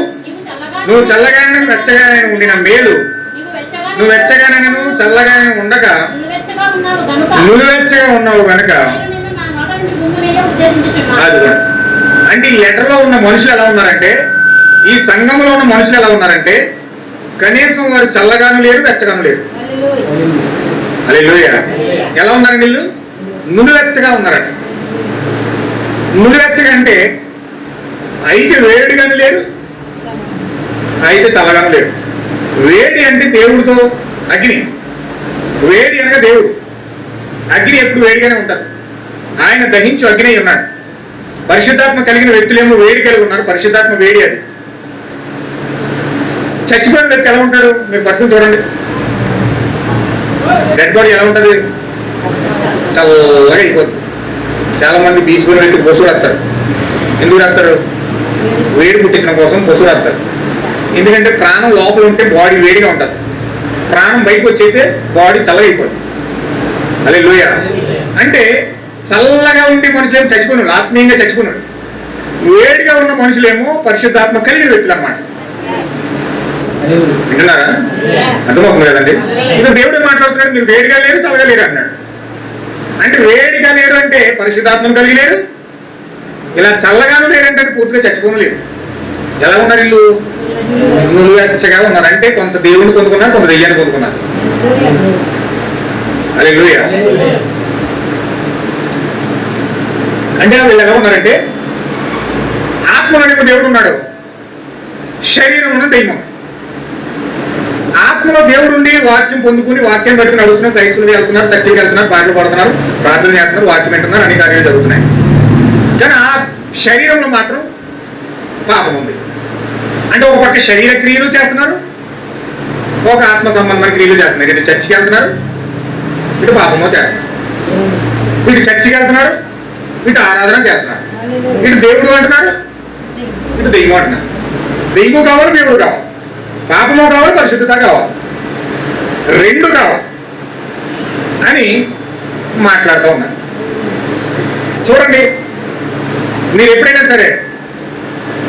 S1: నువ్వు చల్లగానైనా వెచ్చగానైనా ఉండిన మేలు, నువ్వు వెచ్చగానైనను చల్లగానైనా ఉండగా నువ్వెచ్చగా ఉన్నావు కనుక. అంటే ఈ లెటర్లో ఉన్న మనుషులు ఎలా ఉన్నారంటే, ఈ సంఘంలో ఉన్న మనుషులు ఎలా ఉన్నారంటే, కనీసం వారు చల్లగాను లేరు, వెచ్చగాను లేరు. హల్లెలూయా. ఎలా ఉన్నారండి వీళ్ళు? నులివెచ్చగా ఉన్నారట. నులివెచ్చగా అంటే అయితే వేడిగాను లేరు, అయితే చల్లగాను లేరు. వేడి అంటే దేవుడితో అగ్ని. వేడి అనగా దేవుడు. అగ్ని ఎప్పుడు వేడిగానే ఉంటారు. ఆయన దహించు అగ్ని అయి ఉన్నాడు. పరిశుద్ధాత్మ కలిగిన వ్యక్తులేమో వేడి కలిగి ఉన్నారు. పరిశుద్ధాత్మ వేడి అది. చచ్చిపోయిన వ్యక్తి ఎలా ఉంటాడు? మీరు పట్టుకుని చూడండి. డెడ్ బాడీ ఎలా ఉంటుంది? చల్లగా అయిపోతుంది. చాలా మంది బీసిపోయిన వ్యక్తి పశువులు వస్తారు. ఎందుకు రాస్తారు? వేడి పుట్టించడం కోసం పశువులు వస్తారు. ఎందుకంటే ప్రాణం లోపల ఉంటే బాడీ వేడిగా ఉంటుంది, ప్రాణం బయటకు వచ్చైతే బాడీ చల్లగా అయిపోతుంది. హల్లెలూయా. అంటే చల్లగా ఉండే మనుషులేమో చచ్చిపోయినాడు, ఆత్మీయంగా చచ్చిపోయినాడు. వేడిగా ఉన్న మనుషులేమో పరిశుద్ధాత్మ కలిగిన వ్యక్తులు అన్నమాట. వింటున్నారా? అర్థమవుతుంది కదండి? ఇప్పుడు దేవుడే మాట్లాడుతున్నాడు, మీరు వేడిగా లేరు, చల్లగా లేరు అన్నాడు. అంటే వేడిగా లేరు అంటే పరిశుద్ధాత్మను కలిగి లేరు, ఇలా చల్లగాను లేరంటే పూర్తిగా చచ్చిపోను లేరు. ఎలా ఉన్నారు వీళ్ళు? నులివెచ్చగా ఉన్నారు. అంటే కొంత దేవుని పొందుకున్నారు, కొంత దెయ్యాన్ని పొందుకున్నారు. హల్లెలూయా. అంటే వీళ్ళు ఎలా ఉన్నారంటే, ఆత్మలో దేవుడు ఉన్నాడు, శరీరంలో దెయ్యం. ఆత్మలో దేవుడు ఉండి వాక్యం పొందుకుని వాక్యం పెట్టుకుని నడుస్తున్నారు, క్రైస్తులు వెళ్తున్నారు, చర్చికి వెళ్తున్నారు, పాటలు పాడుతున్నారు, ప్రార్థన చేస్తున్నారు, వాక్యం వింటున్నారు, అన్ని కార్యాలు జరుగుతున్నాయి. కానీ ఆ శరీరంలో మాత్రం పాపం ఉంది. అంటే ఒక పక్క శరీర క్రియలు చేస్తున్నారు, ఒక ఆత్మ సంబంధమైన క్రియలు చేస్తున్నారు. ఇటు చర్చికి వెళ్తున్నారు, ఇటు పాపమో చేస్తున్నారు. ఇటు చర్చికి వెళ్తున్నారు, ఇటు ఆరాధన చేస్తున్నారు. ఇటు దేవుడు అంటున్నారు, ఇటు దెయ్యం అంటున్నారు. దెయ్యం కావాలి, దేవుడు కావాలి, పాపము కావాలి, పరిశుద్ధత కావాలి, రెండు కావాలి అని మాట్లాడుతూ ఉన్నారు. చూడండి, మీరు ఎప్పుడైనా సరే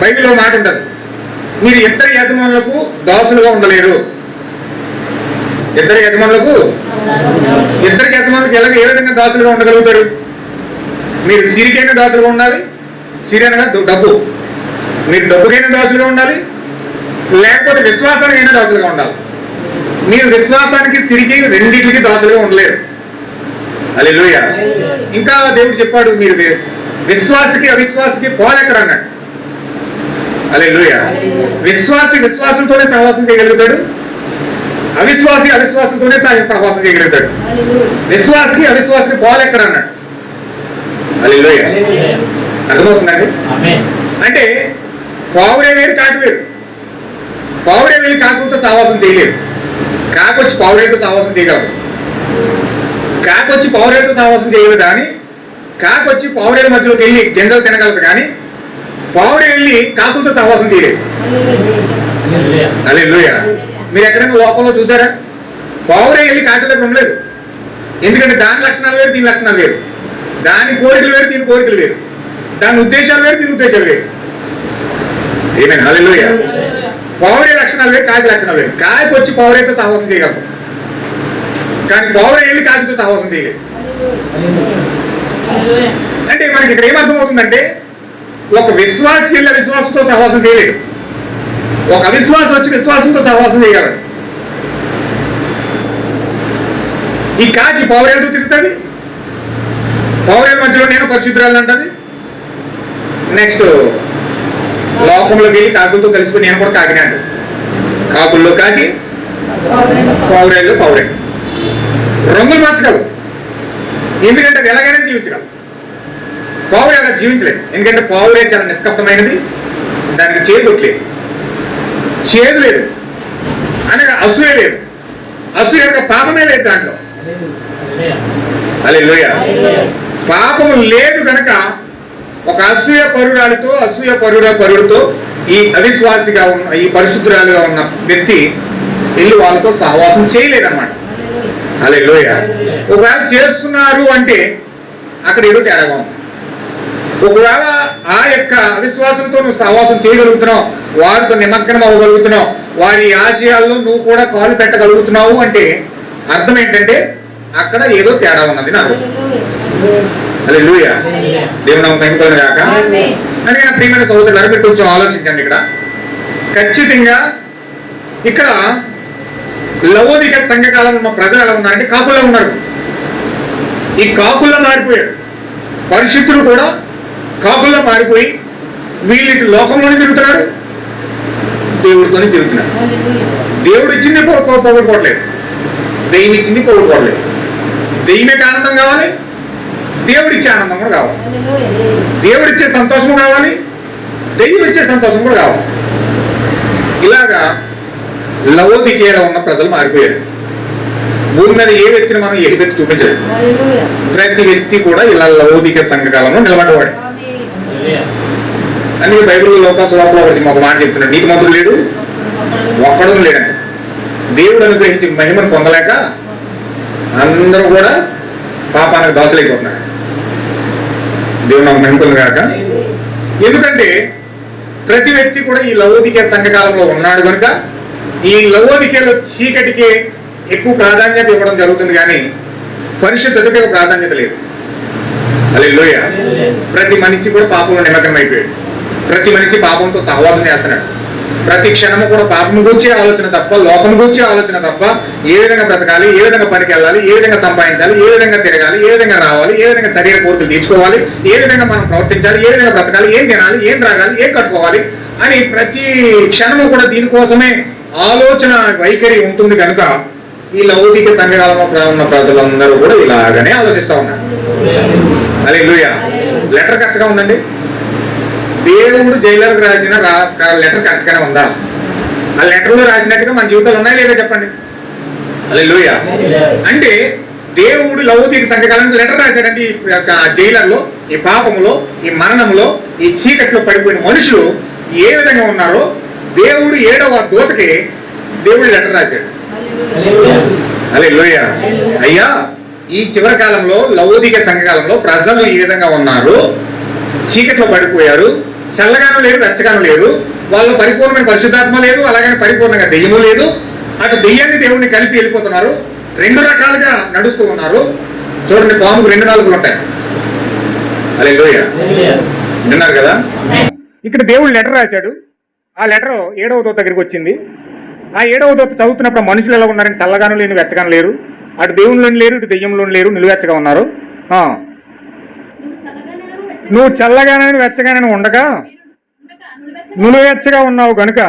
S1: బైబిల్లో మాట ఉంటుంది, మీరు ఇద్దరు యజమానులకు దాసులుగా ఉండలేరు. ఇద్దరు యజమానులకు ఏ విధంగా దాసులుగా ఉండగలుగుతారు? మీరు సిరికైనా దాసులుగా ఉండాలి, సిరి అనగా డబ్బు. మీరు డబ్బుకైనా దాసులుగా ఉండాలి, లేకపోతే విశ్వాసానికైనా దాసులుగా ఉండాలి. మీరు విశ్వాసానికి, సిరికి, రెండింటికి దాసులుగా ఉండలేరు. హల్లెలూయా. ఇంకా దేవుడు చెప్పాడు, మీరు విశ్వాసికి అవిశ్వాసికి పోలెక్కడ అన్నాడు. హల్లెలూయా. విశ్వాసి విశ్వాసంతోనే సహవాసం చేయగలుగుతాడు, అవిశ్వాసి అవిశ్వాసంతోనే సహవాసం చేయగలుగుతాడు. విశ్వాసికి అవిశ్వాసికి పోలెక్కడ అన్నాడు. హల్లెలూయా. అర్థమవుతుందండి? అంటే పావురే వేరు, కాకి వేరు. పావురే వెళ్ళి కాకులతో సహవాసం చేయలేదు, కాకొచ్చి పావురేతో సహవాసం చేయగలదు. కాకొచ్చి పౌరేలతో సహవాసం చేయగలదు కానీ, కాకొచ్చి పౌరేల మధ్యలోకి వెళ్ళి గింజలు తినగలదు కానీ, పౌరే వెళ్ళి కాకులతో సహవాసం చేయలేదు. హల్లెలూయా. మీరు ఎక్కడైనా లోకంలో చూసారా? పౌరే వెళ్ళి కాకి దగ్గర ఉండలేదు. ఎందుకంటే దాని లక్షణాలు వేరు, దీని లక్షణాలు వేరు. దాని కోరికలు వేరు, దీని కోరికలు వేరు. దాని ఉద్దేశాలు వేరు, దీని ఉద్దేశాలు వేరు. ఏమైనా హల్లెలూయా. పౌరే లక్షణాలు వేరు, కాకి లక్షణాలు వేరు. కాకి వచ్చి పౌరేతో సహవాసం చేయగలదు కానీ పౌరే వెళ్ళి కాకితో సహవాసం చేయలేదు. అంటే మనకి ఇక్కడ ఏమర్థమవుతుందంటే, ఒక విశ్వాసి వెళ్ళి విశ్వాసంతో సహవాసం చేయలేడు, ఒక అవిశ్వాసం వచ్చి విశ్వాసంతో సహవాసం చేయగలడు. ఈ కాకి పౌరేలతో తిరుగుతుంది, పౌరేల మధ్యలో నేను పరిశుద్ధురాలు అంటది. నెక్స్ట్ లోకంలోకి వెళ్ళి కాకులతో కలిసిపోయి నేను కూడా కాకినే అంటది. కాకుల్లో కాకి, పౌరేళ్ళు పౌరే. రంగులు మార్చగలవు, ఎందుకంటే అది ఎలాగైనా జీవించగలవు. పౌరే అలా జీవించలేదు, ఎందుకంటే పౌరే చాలా నిష్కప్తమైనది. దానికి చేదొట్లేదు, చేదు లేదు అనగా అసూయ లేదు, అసూయ పాపమే లేదు దాంట్లో. హల్లెలూయా. పాపము లేదు కనుక ఒక అసూయ పరురాలతో, అసూయ పరుడితో ఈ అవిశ్వాసిగా ఉన్న, ఈ పరిశుద్ధురాలుగా ఉన్న వ్యక్తి వెళ్ళి వాళ్ళతో సహవాసం చేయలేదన్నమాట. హల్లెలూయా. ఒకవేళ చేస్తున్నారు అంటే అక్కడ ఏదో తేడాగా ఉంది. ఒకవేళ ఆ యొక్క అవిశ్వాసంతో నువ్వు సహవాసం చేయగలుగుతున్నావు, వారితో నిమగ్నం అవ్వగలుగుతున్నావు, వారి ఆశయాల్లో నువ్వు కూడా కాలు పెట్టగలుగుతున్నావు అంటే అర్థం ఏంటంటే అక్కడ ఏదో తేడా ఉన్నది నాకు. హల్లెలూయా. దేవుని మహిమ గాక. అందుకని ప్రియమైన సహోదరులారా, మీరు కొంచెం ఆలోచించండి. ఇక్కడ ఖచ్చితంగా ఇక్కడ లవోదిక సంఘకాలంలో ఉన్న ప్రజలు ఎలా ఉన్నారంటే కాకుల్లో ఉన్నారు. ఈ కాకుల్లో మారిపోయారు. పరిశుద్ధులు కూడా కాకుల్లో మారిపోయి వీళ్ళకి లోకంలోనే తిరుగుతున్నారు, దేవుడితోనే తిరుగుతున్నారు. దేవుడు ఇచ్చింది పోగొట్టుకోవట్లేదు, దెయ్యం ఇచ్చింది పోగొట్టుకోవట్లేదు. దెయ్యమే ఆనందం కావాలి, దేవుడిచ్చే ఆనందం కూడా కావాలి. దేవుడిచ్చే సంతోషం కావాలి, దెయ్యం ఇచ్చే సంతోషం కూడా కావాలి. ఇలాగా లవోదికేలో ఉన్న ప్రజలు మారిపోయారు. భూమి మీద ఏ వ్యక్తిని మనం ఎలుగెత్తి చూపించలేదు. ప్రతి వ్యక్తి కూడా ఇలా లవోదిక సంఘకాలంలో నిలబడేవాడు. అందుకే బైబిల్లో లోకాసువార్తలో ఒక మాట చెప్తున్నాడు, నీతిమంతుడు లేడు, ఒక్కడు లేడంట. దేవుడు అనుగ్రహించి మహిమను పొందలేక అందరూ కూడా పాపానికి దాసులైపోతున్నారు. దేవుడు నాకు మహిమను కాక. ఎందుకంటే ప్రతి వ్యక్తి కూడా ఈ లవోదిక సంఘకాలంలో ఉన్నాడు కనుక ఈ లవోదికలో చీకటికి ఎక్కువ ప్రాధాన్యత ఇవ్వడం జరుగుతుంది కానీ పరిశుద్ధతకి ప్రాధాన్యత లేదు. హల్లెలూయా. ప్రతి మనిషి కూడా పాపంలో నిమగ్నం అయిపోయాడు. ప్రతి మనిషి పాపంతో సహవాసం చేస్తున్నాడు. ప్రతి క్షణము కూడా పాపం గురించి ఆలోచన తప్ప, లోకం గురించి ఆలోచన తప్ప, ఏ విధంగా బ్రతకాలి, ఏ విధంగా పనికి వెళ్ళాలి, ఏ విధంగా సంపాదించాలి, ఏ విధంగా తిరగాలి, ఏ విధంగా రావాలి, ఏ విధంగా శరీర కోరికలు తీర్చుకోవాలి, ఏ విధంగా మనం ప్రవర్తించాలి, ఏ విధంగా బ్రతకాలి, ఏం తినాలి, ఏం త్రాగాలి, ఏం కట్టుకోవాలి అని ప్రతి క్షణము కూడా దీనికోసమే ఆలోచన వైఖరి ఉంటుంది కనుక ఈ లౌకిక సంఘకాలంలో ఉన్న ప్రజలందరూ కూడా ఇలాగనే ఆలోచిస్తూ ఉన్నారు. హల్లెలూయా. లెటర్ కరెక్ట్గా ఉందండి. దేవుడు జైలర్కి రాసిన లెటర్ కరెక్ట్గానే ఉందా? ఆ లెటర్లో రాసినట్టుగా మన జీవితాలు ఉన్నాయా లేదా చెప్పండి. హల్లెలూయా. అంటే దేవుడు లౌకిక సంఘకాలానికి లెటర్ రాశాడంటే ఈ జైలర్లో, ఈ పాపములో, ఈ మరణంలో, ఈ చీకట్లో పడిపోయిన మనుషులు ఏ విధంగా ఉన్నారో దేవుడు 7వ దూతకి దేవుడు లెటర్ రాశాడు. హల్లెలూయా. అయ్యా, ఈ చివరి కాలంలో లౌకిక సంఘకాలంలో ప్రజలు ఈ విధంగా ఉన్నారు, చీకట్లో పడిపోయారు, చల్లగానం లేదు, వెచ్చగానం లేదు, వాళ్ళు పరిపూర్ణమైన పరిశుద్ధాత్మ లేదు, అలాగని పరిపూర్ణంగా దెయ్యము లేదు. అటు దెయ్యాన్ని దేవుడిని కలిపి వెళ్ళిపోతున్నారు, 2 రకాలుగా నడుస్తూ ఉన్నారు. చూడండి, పాముకు 2 నాలుగులు ఉంటాయి. హల్లెలూయా. విన్నారు కదా. ఇక్కడ దేవుడు లెటర్ రాశాడు. ఆ లెటర్ 7వ దూత దగ్గరికి వచ్చింది. ఆ 7వ దూత చదువుతున్నప్పుడు మనుషులు ఎలా ఉన్నారని చల్లగాను లేని వెచ్చగాను లేరు, అటు దేవుళ్ళని లేరు, ఇటు దెయ్యంలో లేరు, నిలువెచ్చగా ఉన్నారు. నువ్వు చల్లగానని వెచ్చగానని ఉండగా నిలువెచ్చగా ఉన్నావు కనుక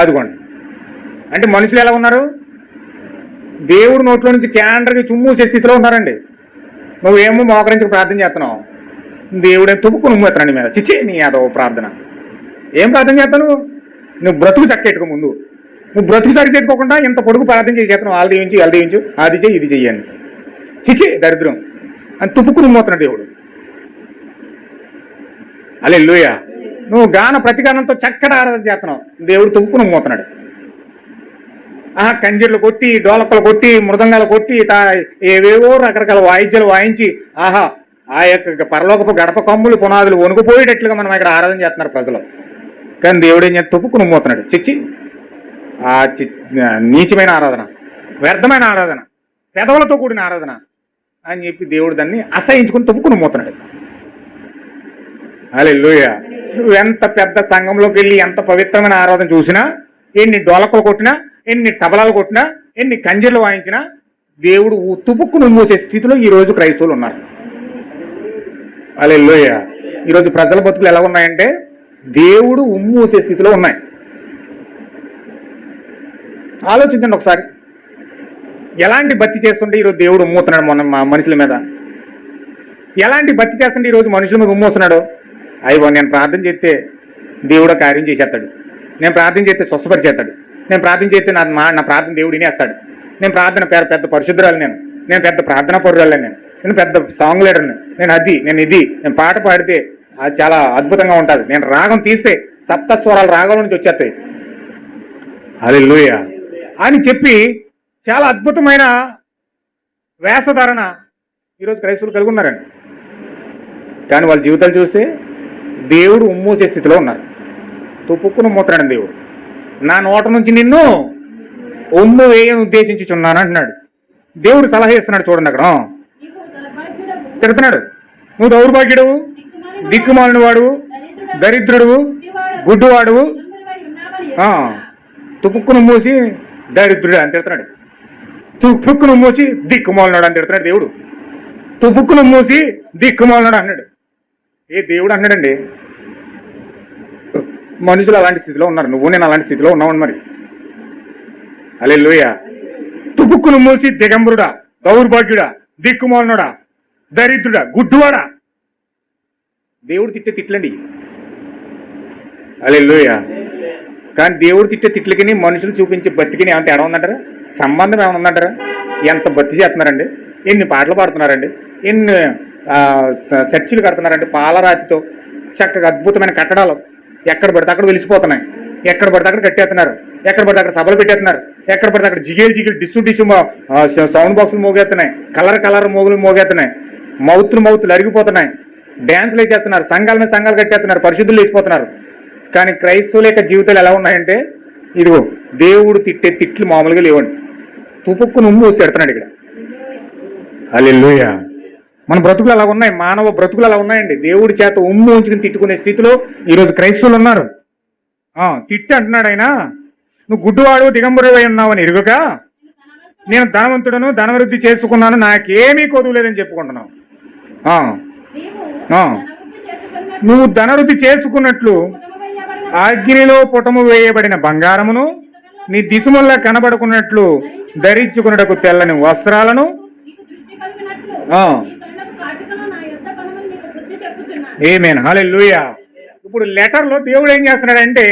S1: అదిగోండి. అంటే మనుషులు ఎలా ఉన్నారు? దేవుడు నోట్లో నుంచి క్యాండర్కి చుమ్మూసే స్థితిలో ఉన్నారండి. నువ్వేమో మోకరించి ప్రార్థన చేస్తున్నావు, దేవుడే తుప్పుకు నువ్వు ఎత్తనండి మీద. చిచ్చి నీ అదో ప్రార్థన. ఏం ప్రార్థన చేస్తాను? నువ్వు బ్రతుకు చక్కెట్టుకో ముందు. నువ్వు బ్రతుకు సరి చేసుకోకుండా ఇంత పొడుగు ప్రార్థన చేసేస్తున్నావు, వాళ్ళు దీవించి వాళ్ళు దీవించు, అది చెయ్యి ఇది చెయ్యని. చిచి దరిద్రం అని తుప్పుకుని మోతున్నాడు దేవుడు. హల్లెలూయా. నువ్వు గాన ప్రతిగానంతో చక్కటి ఆరాధన చేస్తున్నావు, దేవుడు తుప్పుకుని మోతున్నాడు. కంజీర్లు కొట్టి, డోలకలు కొట్టి, మృదంగాలు కొట్టి, ఏవేవో రకరకాల వాయిద్యాలు వాయించి, ఆహా ఆ యొక్క పరలోకపు గడప కమ్ములు పునాదులు వణుకుపోయేటట్లుగా మనం ఇక్కడ ఆరాధన చేస్తున్నారు ప్రజలు. కానీ దేవుడు ఏం చేస్తే తుప్పుకుని మోతున్నాడు. చిచ్చి ఆ నీచమైన ఆరాధన, వ్యర్థమైన ఆరాధన, పెదవులతో కూడిన ఆరాధన అని చెప్పి దేవుడు దాన్ని అసహించుకుని తుప్పుకుని మోతున్నాడు. హల్లెలూయా. నువ్వు ఎంత పెద్ద సంఘంలోకి వెళ్ళి ఎంత పవిత్రమైన ఆరాధన చూసినా, ఎన్ని డోలకలు కొట్టినా, ఎన్ని తబలాలు కొట్టినా, ఎన్ని కంజీర్లు వాయించినా దేవుడు తుపుక్కును మూసే స్థితిలో ఈరోజు క్రైస్తవులు ఉన్నారు. హల్లెలూయా. ఈరోజు ప్రజల బతుకులు ఎలా ఉన్నాయంటే దేవుడు ఉమ్మూసే స్థితిలో ఉన్నాయి. ఆలోచించండి ఒకసారి, ఎలాంటి భక్తి చేస్తుంటే ఈరోజు దేవుడు ఉమ్మూతున్నాడు మన మనుషుల మీద. ఎలాంటి భక్తి చేస్తుంటే ఈరోజు మనుషుల మీద ఉమ్మూస్తున్నాడు. అయ్యో నేను ప్రార్థన చేస్తే దేవుడు కార్యం చేసేస్తాడు, నేను ప్రార్థన చేస్తే స్వస్థపరిచేస్తాడు, నేను ప్రార్థన చేస్తే నా ప్రార్థన దేవుడు వినేస్తాడు, నేను ప్రార్థన పెద్ద పరిశుద్ధురాలు, నేను పెద్ద ప్రార్థనా పరురాలు, నేను పెద్ద సాంగ్ లీడర్ని, నేను ఇది నేను పాట పాడితే అది చాలా అద్భుతంగా ఉంటుంది, నేను రాగం తీస్తే సప్తస్వరాలు రాగం నుంచి వచ్చేస్తాయి. హల్లెలూయా అని చెప్పి చాలా అద్భుతమైన వేషధారణ ఈరోజు క్రైస్తవులు కలిగి ఉన్నారండి. కానీ వాళ్ళ జీవితాలు చూస్తే దేవుడు ఉమ్మూసే స్థితిలో ఉన్నారు. తుప్పుక్కును మూతున్నాడు దేవుడు. నా నోట నుంచి నిన్ను ఉమ్ము వేయని ఉద్దేశించుచున్నాను అంటున్నాడు దేవుడు. సలహా ఇస్తున్నాడు చూడండి, అక్కడ తిడుతున్నాడు. నువ్వు దౌర్భాగ్యుడువు, దిక్కుమాలిన వాడువు, దరిద్రుడువు, గుడ్డువాడువు, తుపుక్కును మూసి దరిద్రుడు అని తిడుతున్నాడు. తుపుక్కును మూసి దిక్కుమాలినాడు అని తిడుతున్నాడు దేవుడు. తుపుక్కును మూసి దిక్కుమాలినాడు అన్నాడు. ఏ దేవుడు అన్నాడండి? మనుషులు అలాంటి స్థితిలో ఉన్నారు, నువ్వు నేను అలాంటి స్థితిలో ఉన్నావు మరి. హల్లెలూయా. తుపుక్కును మూసి దిగంబరుడా, దౌర్భాగ్యుడా, దిక్కుమాలినోడా, దరిద్రుడా, గుడ్డువాడా, దేవుడు తిట్టే తిట్లండి. హల్లెలూయా. కానీ దేవుడు తిట్టే తిట్లకి మనుషులు చూపించే బతికిని ఏమైనా తేడా ఉందంటారా? సంబంధం ఏమైనా ఉందంటారా? ఎంత బతి చేస్తున్నారండి, ఎన్ని పాటలు పాడుతున్నారండి, ఎన్ని చర్చిలు కడుతున్నారండి పాలరాతితో, చక్కగా అద్భుతమైన కట్టడాలు ఎక్కడ పడితే అక్కడ వెలిసిపోతున్నాయి, ఎక్కడ పడితే అక్కడ కట్టేస్తున్నారు, ఎక్కడ పడితే అక్కడ సభలు పెట్టేస్తున్నారు, ఎక్కడ పడితే అక్కడ జిగేలు డిస్సు సౌండ్ బాక్సులు మోగేస్తున్నాయి, కలర్ మోగులు మోగేస్తున్నాయి, మౌతులు అరిగిపోతున్నాయి, డ్యాన్సులు వేసేస్తున్నారు, సంఘాల మీద సంఘాలు కట్టేస్తున్నారు, పరిశుద్ధులు వేసిపోతున్నారు. కానీ క్రైస్తవుల యొక్క జీవితాలు ఎలా ఉన్నాయంటే ఇదిగో దేవుడు తిట్టే తిట్లు మామూలుగా లేవండి. తుపుక్కును ఉమ్ము తిడుతున్నాడు ఇక్కడ. హల్లెలూయా. మన బ్రతుకులు అలా ఉన్నాయి, మానవ బ్రతుకులు అలా ఉన్నాయండి. దేవుడి చేత ఉమ్ము ఉంచుకుని తిట్టుకునే స్థితిలో ఈరోజు క్రైస్తవులు ఉన్నారు. తిట్టి అంటున్నాడు ఆయన, నువ్వు గుడ్డువాడు దిగంబరువై ఉన్నావని ఎరుగక నేను ధనవంతుడను, ధనవృద్ధి చేసుకున్నాను, నాకేమీ కొదువు లేదని చెప్పుకుంటున్నావు. నువ్వు ధనవృద్ధి చేసుకున్నట్లు అగ్నిలో పుటము వేయబడిన బంగారమును, నీ దిశముల్లా కనబడుకున్నట్లు ధరించుకున్నటకు తెల్లని వస్త్రాలను, ఆమేన్. హల్లెలూయా. ఇప్పుడు లెటర్లో దేవుడు ఏం చేస్తున్నాడంటే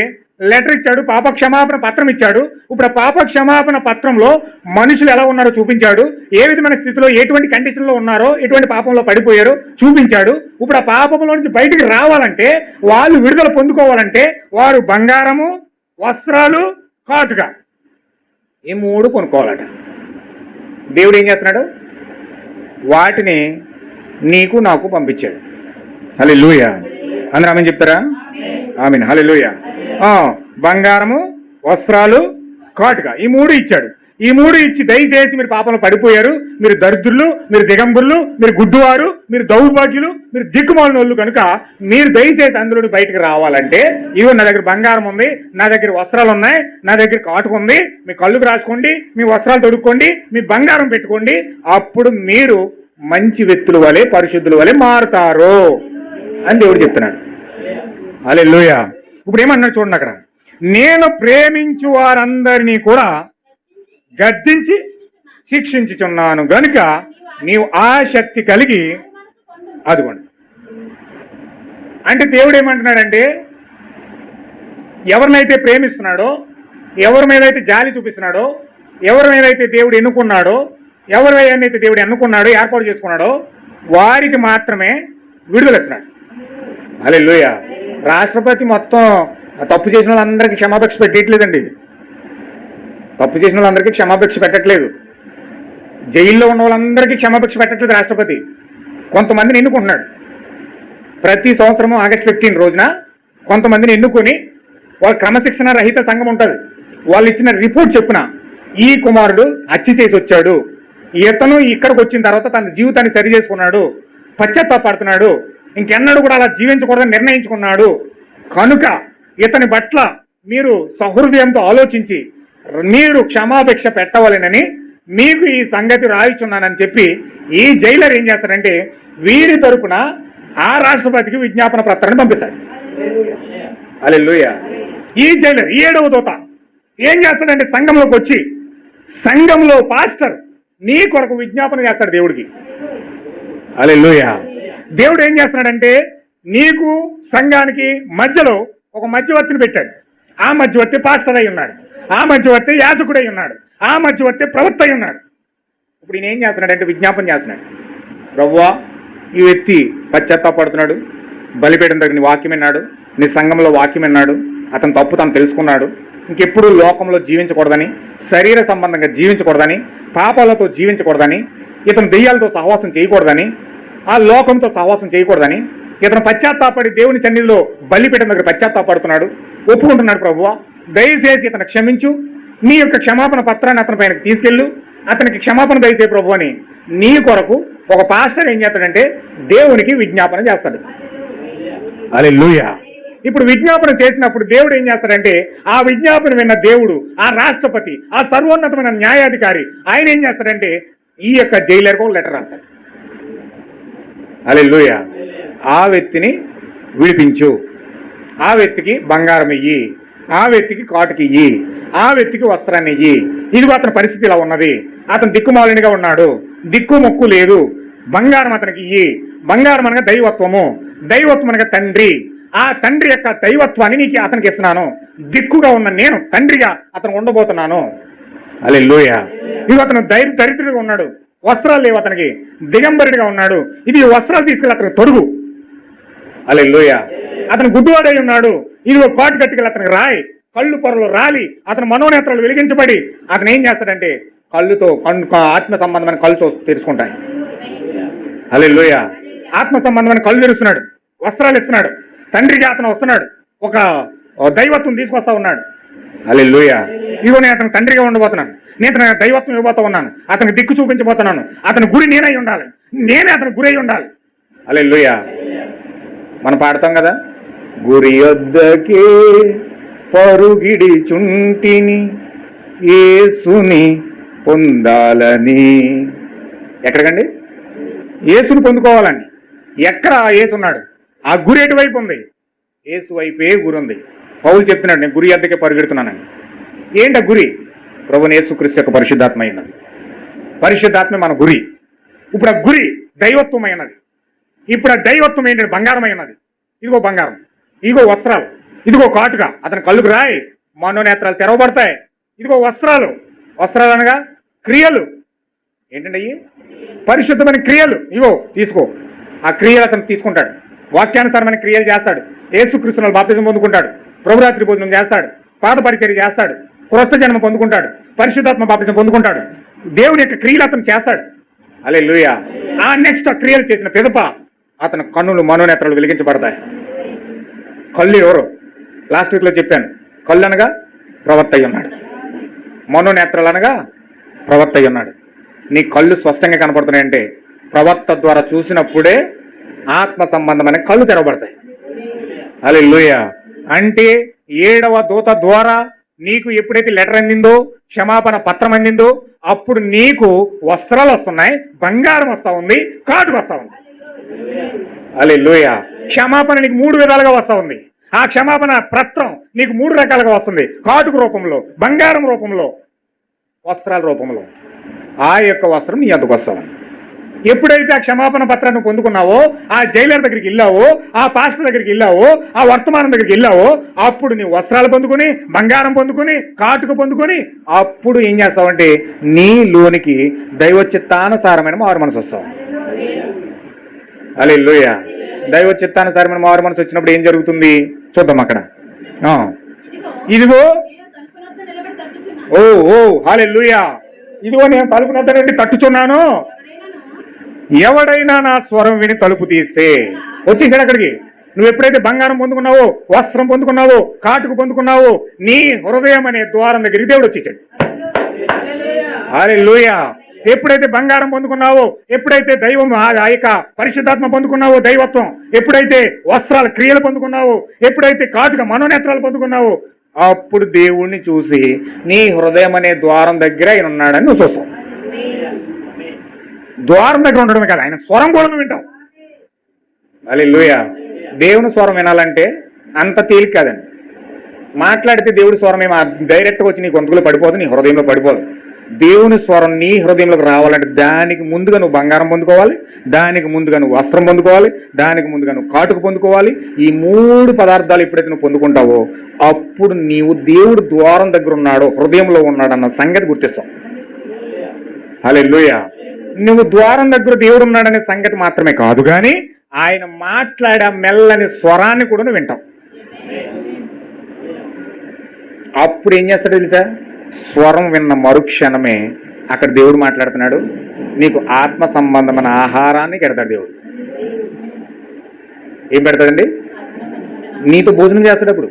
S1: లెటర్ ఇచ్చాడు, పాప క్షమాపణ పత్రం ఇచ్చాడు. ఇప్పుడు ఆ పాప క్షమాపణ పత్రంలో మనుషులు ఎలా ఉన్నారో చూపించాడు, ఏ విధమైన స్థితిలో ఎటువంటి కండిషన్లో ఉన్నారో, ఎటువంటి పాపంలో పడిపోయారో చూపించాడు. ఇప్పుడు ఆ పాపంలో నుంచి బయటికి రావాలంటే, వాళ్ళు విడుదల పొందుకోవాలంటే వారు బంగారము, వస్త్రాలు, కాటుక ఈ మూడు కొనుక్కోవాలట. దేవుడు ఏం చేస్తున్నాడు? వాటిని నీకు నాకు పంపించాడు. హల్లెలూయా. అందరూ ఆమేన్ చెప్తారా? ఆమేన్. హల్లెలూయా. బంగారము, వస్త్రాలు, కాటుక ఈ మూడు ఇచ్చాడు. ఈ మూడు ఇచ్చి దయచేసి మీరు పాపంలో పడిపోయారు, మీరు దరిద్రులు, మీరు దిగంబరులు, మీరు గుడ్డువారు, మీరు దౌర్భాగ్యులు, మీరు దిక్కుమాలిన వాళ్ళు కనుక మీరు దయచేసి అందులో బయటకు రావాలంటే ఇవో నా దగ్గర బంగారం ఉంది, నా దగ్గర వస్త్రాలు ఉన్నాయి, నా దగ్గర కాటుక ఉంది, మీ కళ్ళుకు రాసుకోండి, మీ వస్త్రాలు తొడుక్కోండి, మీ బంగారం పెట్టుకోండి, అప్పుడు మీరు మంచి వ్యక్తుల వలె పరిశుద్ధుల వలె మారుతారు అని దేవుడు చెప్తున్నాడు. హల్లెలూయా. ఇప్పుడు ఏమన్నాడు చూడండి అక్కడ, నేను ప్రేమించు వారందరినీ కూడా గద్దించి శిక్షించుచున్నాను గనుక నీవు ఆసక్తి కలిగి అదిగోండి. అంటే దేవుడు ఏమంటున్నాడంటే ఎవరినైతే ప్రేమిస్తున్నాడో
S2: ఎవరి మీద అయితే జాలి చూపిస్తున్నాడో, ఎవరి మీద అయితే దేవుడు ఎన్నుకున్నాడో, ఎవరినైతే దేవుడు ఎన్నుకున్నాడో, ఏర్పాటు చేసుకున్నాడో వారికి మాత్రమే విడుదల ఇస్తున్నాడు. హల్లెలూయా. రాష్ట్రపతి మొత్తం తప్పు చేసిన వాళ్ళందరికీ క్షమాభిక్ష పెట్టట్లేదండి. తప్పు చేసిన వాళ్ళందరికీ క్షమాభిక్ష పెట్టట్లేదు. జైల్లో ఉన్న వాళ్ళందరికీ క్షమాభిక్ష పెట్టట్లేదు రాష్ట్రపతి. కొంతమందిని ఎన్నుకుంటున్నాడు. ప్రతి సంవత్సరము ఆగస్టు 15 రోజున కొంతమందిని ఎన్నుకొని వాళ్ళ క్రమశిక్షణ రహిత సంఘం ఉంటుంది. వాళ్ళు ఇచ్చిన రిపోర్ట్ చెప్పున ఈ కుమారుడు హత్య చేసి వచ్చాడు, ఇతను ఇక్కడికి వచ్చిన తర్వాత తన జీవితాన్ని సరి చేసుకున్నాడు, పశ్చాత్తాపడుతున్నాడు, ఇంకెన్నడూ కూడా అలా జీవించకూడదని నిర్ణయించుకున్నాడు, కనుక ఇతని పట్ల మీరు సహృదయంతో ఆలోచించి మీరు క్షమాభిక్ష పెట్టవాలనని మీకు ఈ సంగతి రాయిచున్నానని చెప్పి ఈ జైలర్ ఏం చేస్తాడంటే వీరి తరపున ఆ రాష్ట్రపతికి విజ్ఞాపన పత్రాన్ని పంపిస్తాడు. హల్లెలూయా. ఈ జైలర్ 7వ దూత ఏం చేస్తాడంటే సంఘంలోకి వచ్చి సంఘంలో పాస్టర్ నీ కొరకు విజ్ఞాపన చేస్తాడు దేవుడికి. హల్లెలూయా. దేవుడు ఏం చేస్తున్నాడంటే నీకు సంఘానికి మధ్యలో ఒక మధ్యవర్తిని పెట్టాడు. ఆ మధ్యవర్తి పాస్టర్ అయి ఉన్నాడు, ఆ మధ్యవర్తి యాజకుడై ఉన్నాడు, ఆ మధ్యవర్తి ప్రవక్త అయి ఉన్నాడు. ఇప్పుడు ఈయన ఏం చేస్తున్నాడంటే విజ్ఞాపన చేస్తున్నాడు. ప్రభువా, ఈ వ్యక్తి పశ్చాత్తాపడుతున్నాడు, బలిపీఠం దగ్గర నీ వాక్యం విన్నాడు, నీ సంఘంలో వాక్యం విన్నాడు, అతను తప్పు తను తెలుసుకున్నాడు, ఇంకెప్పుడు లోకంలో జీవించకూడదని, శరీర సంబంధంగా జీవించకూడదని, పాపాలతో జీవించకూడదని, ఇతను దెయ్యాలతో సహవాసం చేయకూడదని, ఆ లోకంతో సహవాసం చేయకూడదని, ఇతను పశ్చాత్తాపడి దేవుని సన్నిధిలో బలిపీఠం దగ్గర పశ్చాత్తాపడుతున్నాడు, ఒప్పుకుంటున్నాడు. ప్రభువా, దయచేసి ఇతను క్షమించు, నీ యొక్క క్షమాపణ పత్రాన్ని అతని పైన తీసుకెళ్ళు, అతనికి క్షమాపణ దయచే ప్రభు అని నీ కొరకు ఒక పాస్టర్ ఏం చేస్తాడంటే దేవునికి విజ్ఞాపన చేస్తాడు. హల్లెలూయా. ఇప్పుడు విజ్ఞాపన చేసినప్పుడు దేవుడు ఏం చేస్తాడంటే ఆ విజ్ఞాపన విన్న దేవుడు, ఆ రాష్ట్రపతి, ఆ సర్వోన్నతమైన న్యాయాధికారి ఆయన ఏం చేస్తాడంటే ఈ యొక్క జైలర్కు ఒక లెటర్ రాస్తాడు. హల్లెలూయా. ఆ వ్యక్తిని విడిపించు, ఆ వ్యక్తికి బంగారం ఇయ్యి, ఆ వ్యక్తికి కాటుకి ఇయ్యి, ఆ వ్యక్తికి వస్త్రాన్ని ఇయ్యి, ఇదిగో అతని పరిస్థితి ఇలా ఉన్నది, అతను దిక్కుమాలినిగా ఉన్నాడు, దిక్కు మొక్కు లేదు, బంగారం అతనికి ఇయ్యి. బంగారం అనగా దైవత్వము, దైవత్వం అనగా తండ్రి, ఆ తండ్రి యొక్క దైవత్వాన్ని నీకు అతనికి ఇస్తున్నాను, దిక్కుగా ఉన్న నేను తండ్రిగా అతను ఉండబోతున్నాను. హల్లెలూయా. ఇది అతను దరిద్రుడిగా ఉన్నాడు, వస్త్రాలు లేవు అతనికి, దిగంబరుడిగా ఉన్నాడు, ఇది వస్త్రాలు తీసుకెళ్ళి అతనికి తొడుగు. హల్లెలూయా. అతను గుడ్డువాడై ఉన్నాడు, ఇదిగో కాటు కట్టుకెళ్ళి అతనికి రాయి, కళ్ళు పొరలు రాలి అతని మనోనేత్రాలు వెలిగించబడి అతను ఏం చేస్తాడంటే కళ్ళుతో ఆత్మ సంబంధమైన కళ్ళు తెరుచుకుంటాయి. హల్లెలూయా. ఆత్మ సంబంధమైన కళ్ళు తెరుస్తున్నాడు, వస్త్రాలు ఇస్తున్నాడు, తండ్రిగా అతను వస్తున్నాడు, ఒక దైవత్వం తీసుకొస్తా ఉన్నాడు. హల్లెలూయా. ఇదిగో నేను అతను తండ్రిగా ఉండబోతున్నాను, నేను అతను దైవత్వం ఇవ్వబోతా ఉన్నాను, అతనికి దిక్కు చూపించబోతున్నాను, అతని గురి నేనై ఉండాలి, నేనే అతని గురై ఉండాలి. హల్లెలూయా. మనం పాడతాం కదా, గురి యొద్దకే పరుగిడి చుంటిని యేసుని పొందాలని. ఎక్కడికండి? యేసుని పొందుకోవాలని. ఎక్కడ యేసు ఉన్నాడు? ఆ గురి ఎటువైపు ఉంది? యేసు వైపే గురి ఉంది. పౌలు చెప్తున్నాడు నేను గురి యొద్దకే పరుగెడుతున్నానని. ఏంటి ఆ గురి? ప్రభువైన యేసుక్రీస్తు యొక్క పరిశుద్ధాత్మ అయినది. పరిశుద్ధాత్మ మన గురి. ఇప్పుడు ఆ గురి దైవత్వమైనది. ఇప్పుడు ఆ దైవత్వం ఏంటంటే బంగారమైనది. ఇదిగో బంగారం, ఇదిగో వస్త్రాలు, ఇదిగో కాటుగా, అతని కళ్ళుకు రాయి, మనోనేత్రాలు తెరవబడతాయి. ఇదిగో వస్త్రాలు, వస్త్రాలు అనగా క్రియలు. ఏంటంటే అయ్యి పరిశుద్ధమైన క్రియలు. ఇగో తీసుకో. ఆ క్రియలు అతను తీసుకుంటాడు, వాక్యానుసారమైన క్రియలు చేస్తాడు, యేసుక్రీస్తును బాప్తిజం పొందుకుంటాడు, ప్రభురాత్రి భోజనం చేస్తాడు, పాద పరిచర్య చేస్తాడు, క్రొత్త జన్మ పొందుకుంటాడు, పరిశుద్ధాత్మ బాప్తిజం పొందుకుంటాడు, దేవుని యొక్క క్రియలు అతను చేస్తాడు. హల్లెలూయా. ఆ నెక్స్ట్ ఆ క్రియలు చేసిన పిదప అతను కన్నులు మనోనేత్రాలు వెలిగించబడతాయి. కళ్ళు ఎవరు? లాస్ట్ వీక్లో చెప్పాను. కళ్ళు అనగా ప్రవక్త అయి ఉన్నాడు, మనోనేత్రాలు అనగా ప్రవక్త అయి ఉన్నాడు. నీ కళ్ళు స్పష్టంగా కనపడుతున్నాయంటే ప్రవక్త ద్వారా చూసినప్పుడే ఆత్మ సంబంధమైన కళ్ళు తెరవబడతాయి. హల్లెలూయా. అంటే 7వ దూత ద్వారా నీకు ఎప్పుడైతే లెటర్ అందిందో, క్షమాపణ పత్రం అందిందో, అప్పుడు నీకు వస్త్రాలు వస్తున్నాయి, బంగారం వస్తా ఉంది, కాటుకు వస్తా ఉంది. హల్లెలూయా. క్షమాపణ నీకు 3 విధాలుగా వస్తా ఉంది. ఆ క్షమాపణ పత్రం నీకు 3 రకాలుగా వస్తుంది. కాటుకు రూపంలో, బంగారం రూపంలో, వస్త్రాల రూపంలో. ఆ యొక్క వస్త్రం నీ అందుకు వస్తావు. ఎప్పుడైతే ఆ క్షమాపణ పత్రాన్ని పొందుకున్నావో, ఆ జైలర్ దగ్గరికి వెళ్ళావో, ఆ పాస్టర్ దగ్గరికి వెళ్ళావో, ఆ వర్తమానం దగ్గరికి వెళ్ళావో, అప్పుడు నీ వస్త్రాలు పొందుకొని, బంగారం పొందుకొని, కాటుక పొందుకొని, అప్పుడు ఏం చేస్తావంటే నీలోనికి దైవ చిత్తానుసారమైన మారు మనసు వస్తావు. హల్లెలూయా. దైవ చిత్తానుసారమైన మారు మనసు వచ్చినప్పుడు ఏం జరుగుతుంది చూద్దాం అక్కడ. ఇదిగో ఓ ఓ హల్లెలూయా. ఇదిగో నేను తలుపు వద్ద నుండి తట్టుచున్నాను, ఎవడైనా నా స్వరం విని తలుపు తీస్తే. వచ్చేసాడు అక్కడికి. నువ్వు ఎప్పుడైతే బంగారం పొందుకున్నావో, వస్త్రం పొందుకున్నావో, కాటుకు పొందుకున్నావో, నీ హృదయం అనే ద్వారం దగ్గరికి దేవుడు వచ్చేసాడు. హల్లెలూయా. ఎప్పుడైతే బంగారం పొందుకున్నావో, ఎప్పుడైతే దైవం ఆ యొక్క పరిశుద్ధాత్మ పొందుకున్నావో, దైవత్వం, ఎప్పుడైతే వస్త్రాల క్రియలు పొందుకున్నావో, ఎప్పుడైతే కాటుక మనోనేత్రాలు పొందుకున్నావో, అప్పుడు దేవుణ్ణి చూసి నీ హృదయం అనే ద్వారం దగ్గర ఆయన ఉన్నాడని నువ్వు చూస్తావు. ద్వారం దగ్గర ఉండడమే కాదు, ఆయన స్వరం కూడా నువ్వు వింటావు. హల్లెలూయా. దేవుని స్వరం వినాలంటే అంత తేలిక కాదండి. మాట్లాడితే దేవుడి స్వరం ఏమో డైరెక్ట్గా వచ్చి నీ గొంతులో పడిపోదు, నీ హృదయంలో పడిపోదు. దేవుని స్వరం నీ హృదయంలోకి రావాలంటే దానికి ముందుగా నువ్వు బంగారం పొందుకోవాలి, దానికి ముందుగా నువ్వు వస్త్రం పొందుకోవాలి, దానికి ముందుగా నువ్వు కాటుక పొందుకోవాలి. ఈ 3 పదార్థాలు ఎప్పుడైతే నువ్వు పొందుకుంటావో అప్పుడు నీవు దేవుడు ద్వారం దగ్గర ఉన్నాడో, హృదయంలో ఉన్నాడన్న సంగతి గుర్తిస్తావు. హల్లెలూయా. నువ్వు ద్వారం దగ్గర దేవుడు ఉన్నాడనే సంగతి మాత్రమే కాదు కానీ ఆయన మాట్లాడే మెల్లని స్వరాన్ని కూడా నువ్వు వింటావు. అప్పుడు ఏం చేస్తాడు తెలుసా? స్వరం విన్న మరుక్షణమే అక్కడ దేవుడు మాట్లాడుతున్నాడు, నీకు ఆత్మ సంబంధమైన ఆహారాన్ని పెడతాడు దేవుడు. ఏం పెడతాడండి? నీతో భోజనం చేస్తాడు. అప్పుడు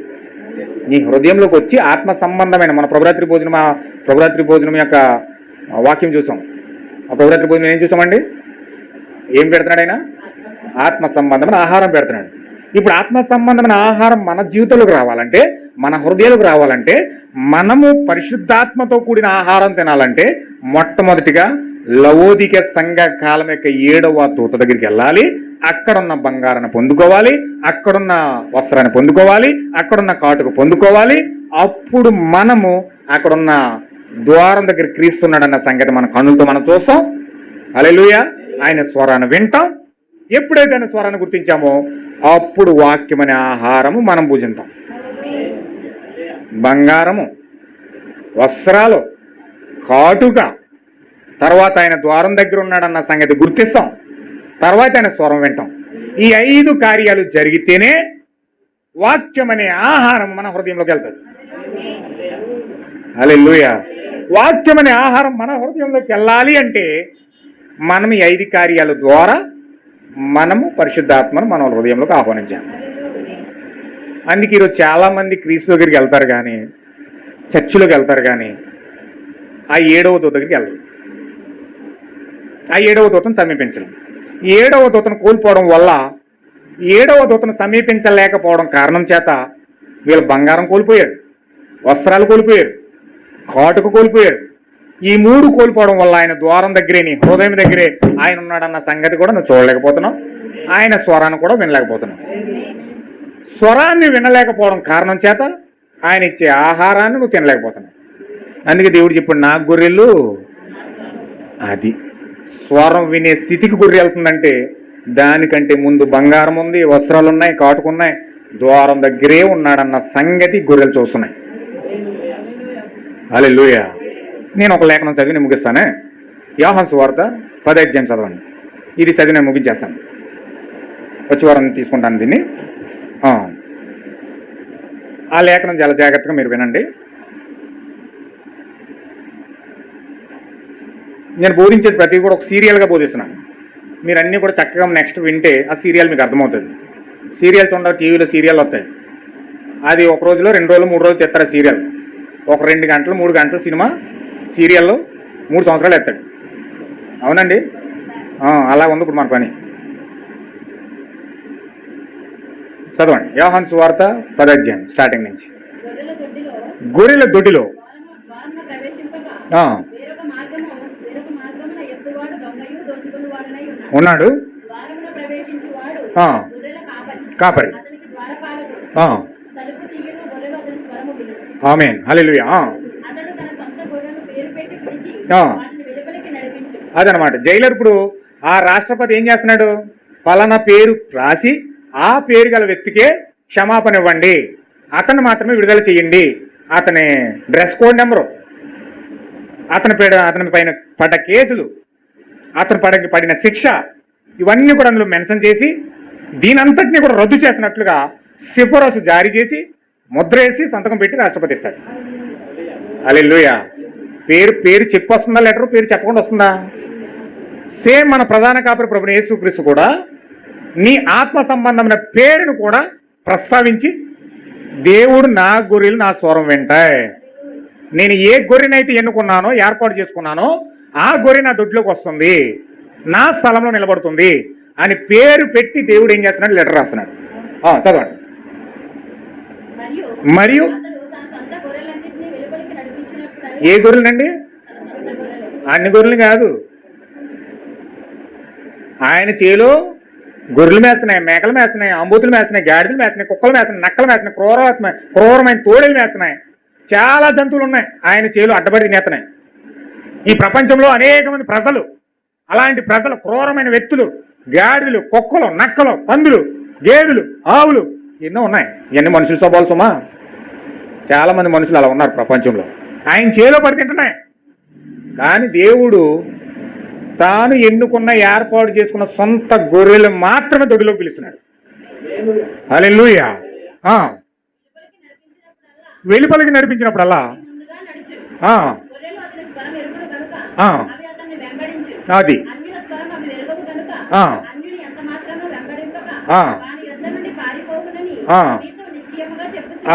S2: నీ హృదయంలోకి వచ్చి ఆత్మ సంబంధమైన, మన ప్రభురాత్రి భోజనం యొక్క వాక్యం చూసాం. ఆ ప్రభురాత్రి భోజనం ఏం చూసామండి? ఏం పెడుతున్నాడు ఆయన? ఆత్మ సంబంధమైన ఆహారం పెడుతున్నాడు. ఇప్పుడు ఆత్మ సంబంధమైన ఆహారం మన జీవితంలోకి రావాలంటే, మన హృదయాలకు రావాలంటే, మనము పరిశుద్ధాత్మతో కూడిన ఆహారం తినాలంటే మొట్టమొదటిగా లవోదిక సంఘ కాలం యొక్క 7వ దూత దగ్గరికి వెళ్ళాలి. అక్కడున్న బంగారాన్ని పొందుకోవాలి, అక్కడున్న వస్త్రాన్ని పొందుకోవాలి, అక్కడున్న కాటుకు పొందుకోవాలి. అప్పుడు మనము అక్కడున్న ద్వారం దగ్గర క్రీస్తున్నాడన్న సంగతి మన కన్నులతో మనం చూస్తాం. హల్లెలూయా. ఆయన స్వరాన్ని వింటాం. ఎప్పుడైతే ఆయన స్వరాన్ని గుర్తించామో అప్పుడు వాక్యం అనే ఆహారము మనం భుజింతాం. బంగారము, వస్త్రాలు, కాటుక, తర్వాత ఆయన ద్వారం దగ్గర ఉన్నాడన్న సంగతి గుర్తిస్తాం. తర్వాత ఆయన స్వరం వింటాం. ఈ 5 కార్యాలు జరిగితేనే వాక్యం అనే ఆహారం మన హృదయంలోకి వెళ్తుంది. హల్లెలూయా. వాక్యం అనే ఆహారం మన హృదయంలోకి వెళ్ళాలి అంటే మనం ఈ 5 కార్యాల ద్వారా మనము పరిశుద్ధాత్మను మన హృదయంలోకి ఆహ్వానించాలి. అందుకే ఈరోజు చాలామంది క్రీస్తు దగ్గరికి వెళ్తారు కానీ, చర్చిలోకి వెళ్తారు కానీ ఆ 7వ దూత దగ్గరికి వెళ్ళరు. ఆ 7వ దూతను సమీపించరు. 7వ దూతను కోల్పోవడం వల్ల, 7వ దూతను సమీపించలేకపోవడం కారణం చేత వీళ్ళు బంగారం కోల్పోయారు, వస్త్రాలు కోల్పోయారు, కాటుక కోల్పోయారు. ఈ 3 కోల్పోవడం వల్ల ఆయన ద్వారం దగ్గరే, నీ హృదయం దగ్గరే ఆయన ఉన్నాడన్న సంగతి కూడా నువ్వు చూడలేకపోతున్నావు. ఆయన స్వరాన్ని కూడా వినలేకపోతున్నావు. స్వరాన్ని వినలేకపోవడం కారణం చేత ఆయన ఇచ్చే ఆహారాన్ని నువ్వు తినలేకపోతున్నావు. అందుకే దేవుడు చెప్పాడు, నా గొర్రెలు. అది స్వరం వినే స్థితికి గొర్రె వెళ్తుందంటే దానికంటే ముందు బంగారం ఉంది, వస్త్రాలు ఉన్నాయి, కాటుకున్నాయి, ద్వారం దగ్గరే ఉన్నాడన్న సంగతి గొర్రెలు చూస్తున్నాయి. హల్లెలూయా. నేను ఒక లేఖనం చదివి నేను ముగిస్తానే. యోహాను సువార్త 10వ అధ్యాయం చదవండి. ఇది చదివి నేను ముగించేస్తాను. వచ్చే వారం తీసుకుంటాను దీన్ని. ఆ లేఖనం చాలా జాగ్రత్తగా మీరు వినండి. నేను బోధించేది ప్రతి కూడా ఒక సీరియల్గా బోధిస్తున్నాను. మీరు అన్నీ కూడా చక్కగా నెక్స్ట్ వింటే ఆ సీరియల్ మీకు అర్థమవుతుంది. సీరియల్స్ ఉండవు, టీవీలో సీరియల్ వస్తాయి. అది ఒక రోజులో 2 రోజులు 3 రోజులు తెస్తారు సీరియల్. ఒక 2 గంటలు 3 గంటల సినిమా సీరియల్లో 3 సంవత్సరాలు ఎత్తాడు. అవునండి, అలా ఉంది ఇప్పుడు మన పని. చదవండి యోహాను సువార్త 10వ అధ్యాయం స్టార్టింగ్ నుంచి. గొర్రెల దొడ్డిలో ఉన్నాడు కాపరి. ఆమేన్. హల్లెలూయా. అదనమాట. జైలర్ ఇప్పుడు ఆ రాష్ట్రపతి ఏం చేస్తున్నాడు? పలానా పేరు రాసి ఆ పేరు గల వ్యక్తికే క్షమాపణ ఇవ్వండి, అతన్ని మాత్రమే విడుదల చేయండి, అతని డ్రెస్ కోడ్ నెంబరు, అతని పైన పడ్డ కేసులు, పడిన శిక్ష, ఇవన్నీ కూడా అందులో మెన్షన్ చేసి దీనంతటినీ కూడా రద్దు చేసినట్లుగా సిఫారసు జారీ చేసి ముద్ర వేసి సంతకం పెట్టి రాష్ట్రపతి ఇస్తాడు. హల్లెలూయా. పేరు చెప్పి వస్తుందా లెటరు? పేరు చెప్పకుండా వస్తుందా? సేమ్ మన ప్రధాన కాపరి ప్రభువైన యేసుక్రీస్తు కూడా నీ ఆత్మ సంబంధమైన పేరును కూడా ప్రస్తావించి, దేవుడు నా గొర్రెలు నా స్వరం వింటాయి, నేను ఏ గొర్రెనైతే ఎన్నుకున్నానో ఏర్పాటు చేసుకున్నానో ఆ గొర్రె నా దొడ్లోకి వస్తుంది, నా స్థలంలో నిలబడుతుంది అని పేరు పెట్టి దేవుడు ఏం చేస్తున్నాడు? లెటర్ రాస్తున్నాడు. చదవండి. మరియు ఏ గొర్రెలండి? అన్ని గొర్రెలు కాదు. ఆయన చేలో గొర్రెలు మేస్తున్నాయి, మేకలు మేస్తున్నాయి, అంబూతులు మేస్తున్నాయి, గాడిదలు మేస్తున్నాయి, కుక్కలు మేస్తున్నాయి, నక్కలు మేస్తున్నాయి, క్రూరమైన తోడేలు మేస్తున్నాయి, చాలా జంతువులు ఉన్నాయి ఆయన చేలో అడ్డబడి తినేస్తున్నాయి. ఈ ప్రపంచంలో అనేక మంది ప్రజలు, అలాంటి ప్రజలు, క్రూరమైన వ్యక్తులు, గాడిదలు, కుక్కలు, నక్కలు, పందులు, గేదెలు, ఆవులు ఎన్నో ఉన్నాయి. ఇవన్నీ మనుషుల స్వభావాలు సుమా. చాలా మంది మనుషులు అలా ఉన్నారు ప్రపంచంలో, ఆయన చేలో పడి తింటున్నాయి. కానీ దేవుడు తాను ఎన్నుకున్న ఏర్పాటు చేసుకున్న సొంత గొర్రెలు మాత్రమే దొడ్డిలోకి పిలుస్తున్నాడు. హల్లెలూయా. వెలుపలికి నడిపించినప్పుడల్లా అది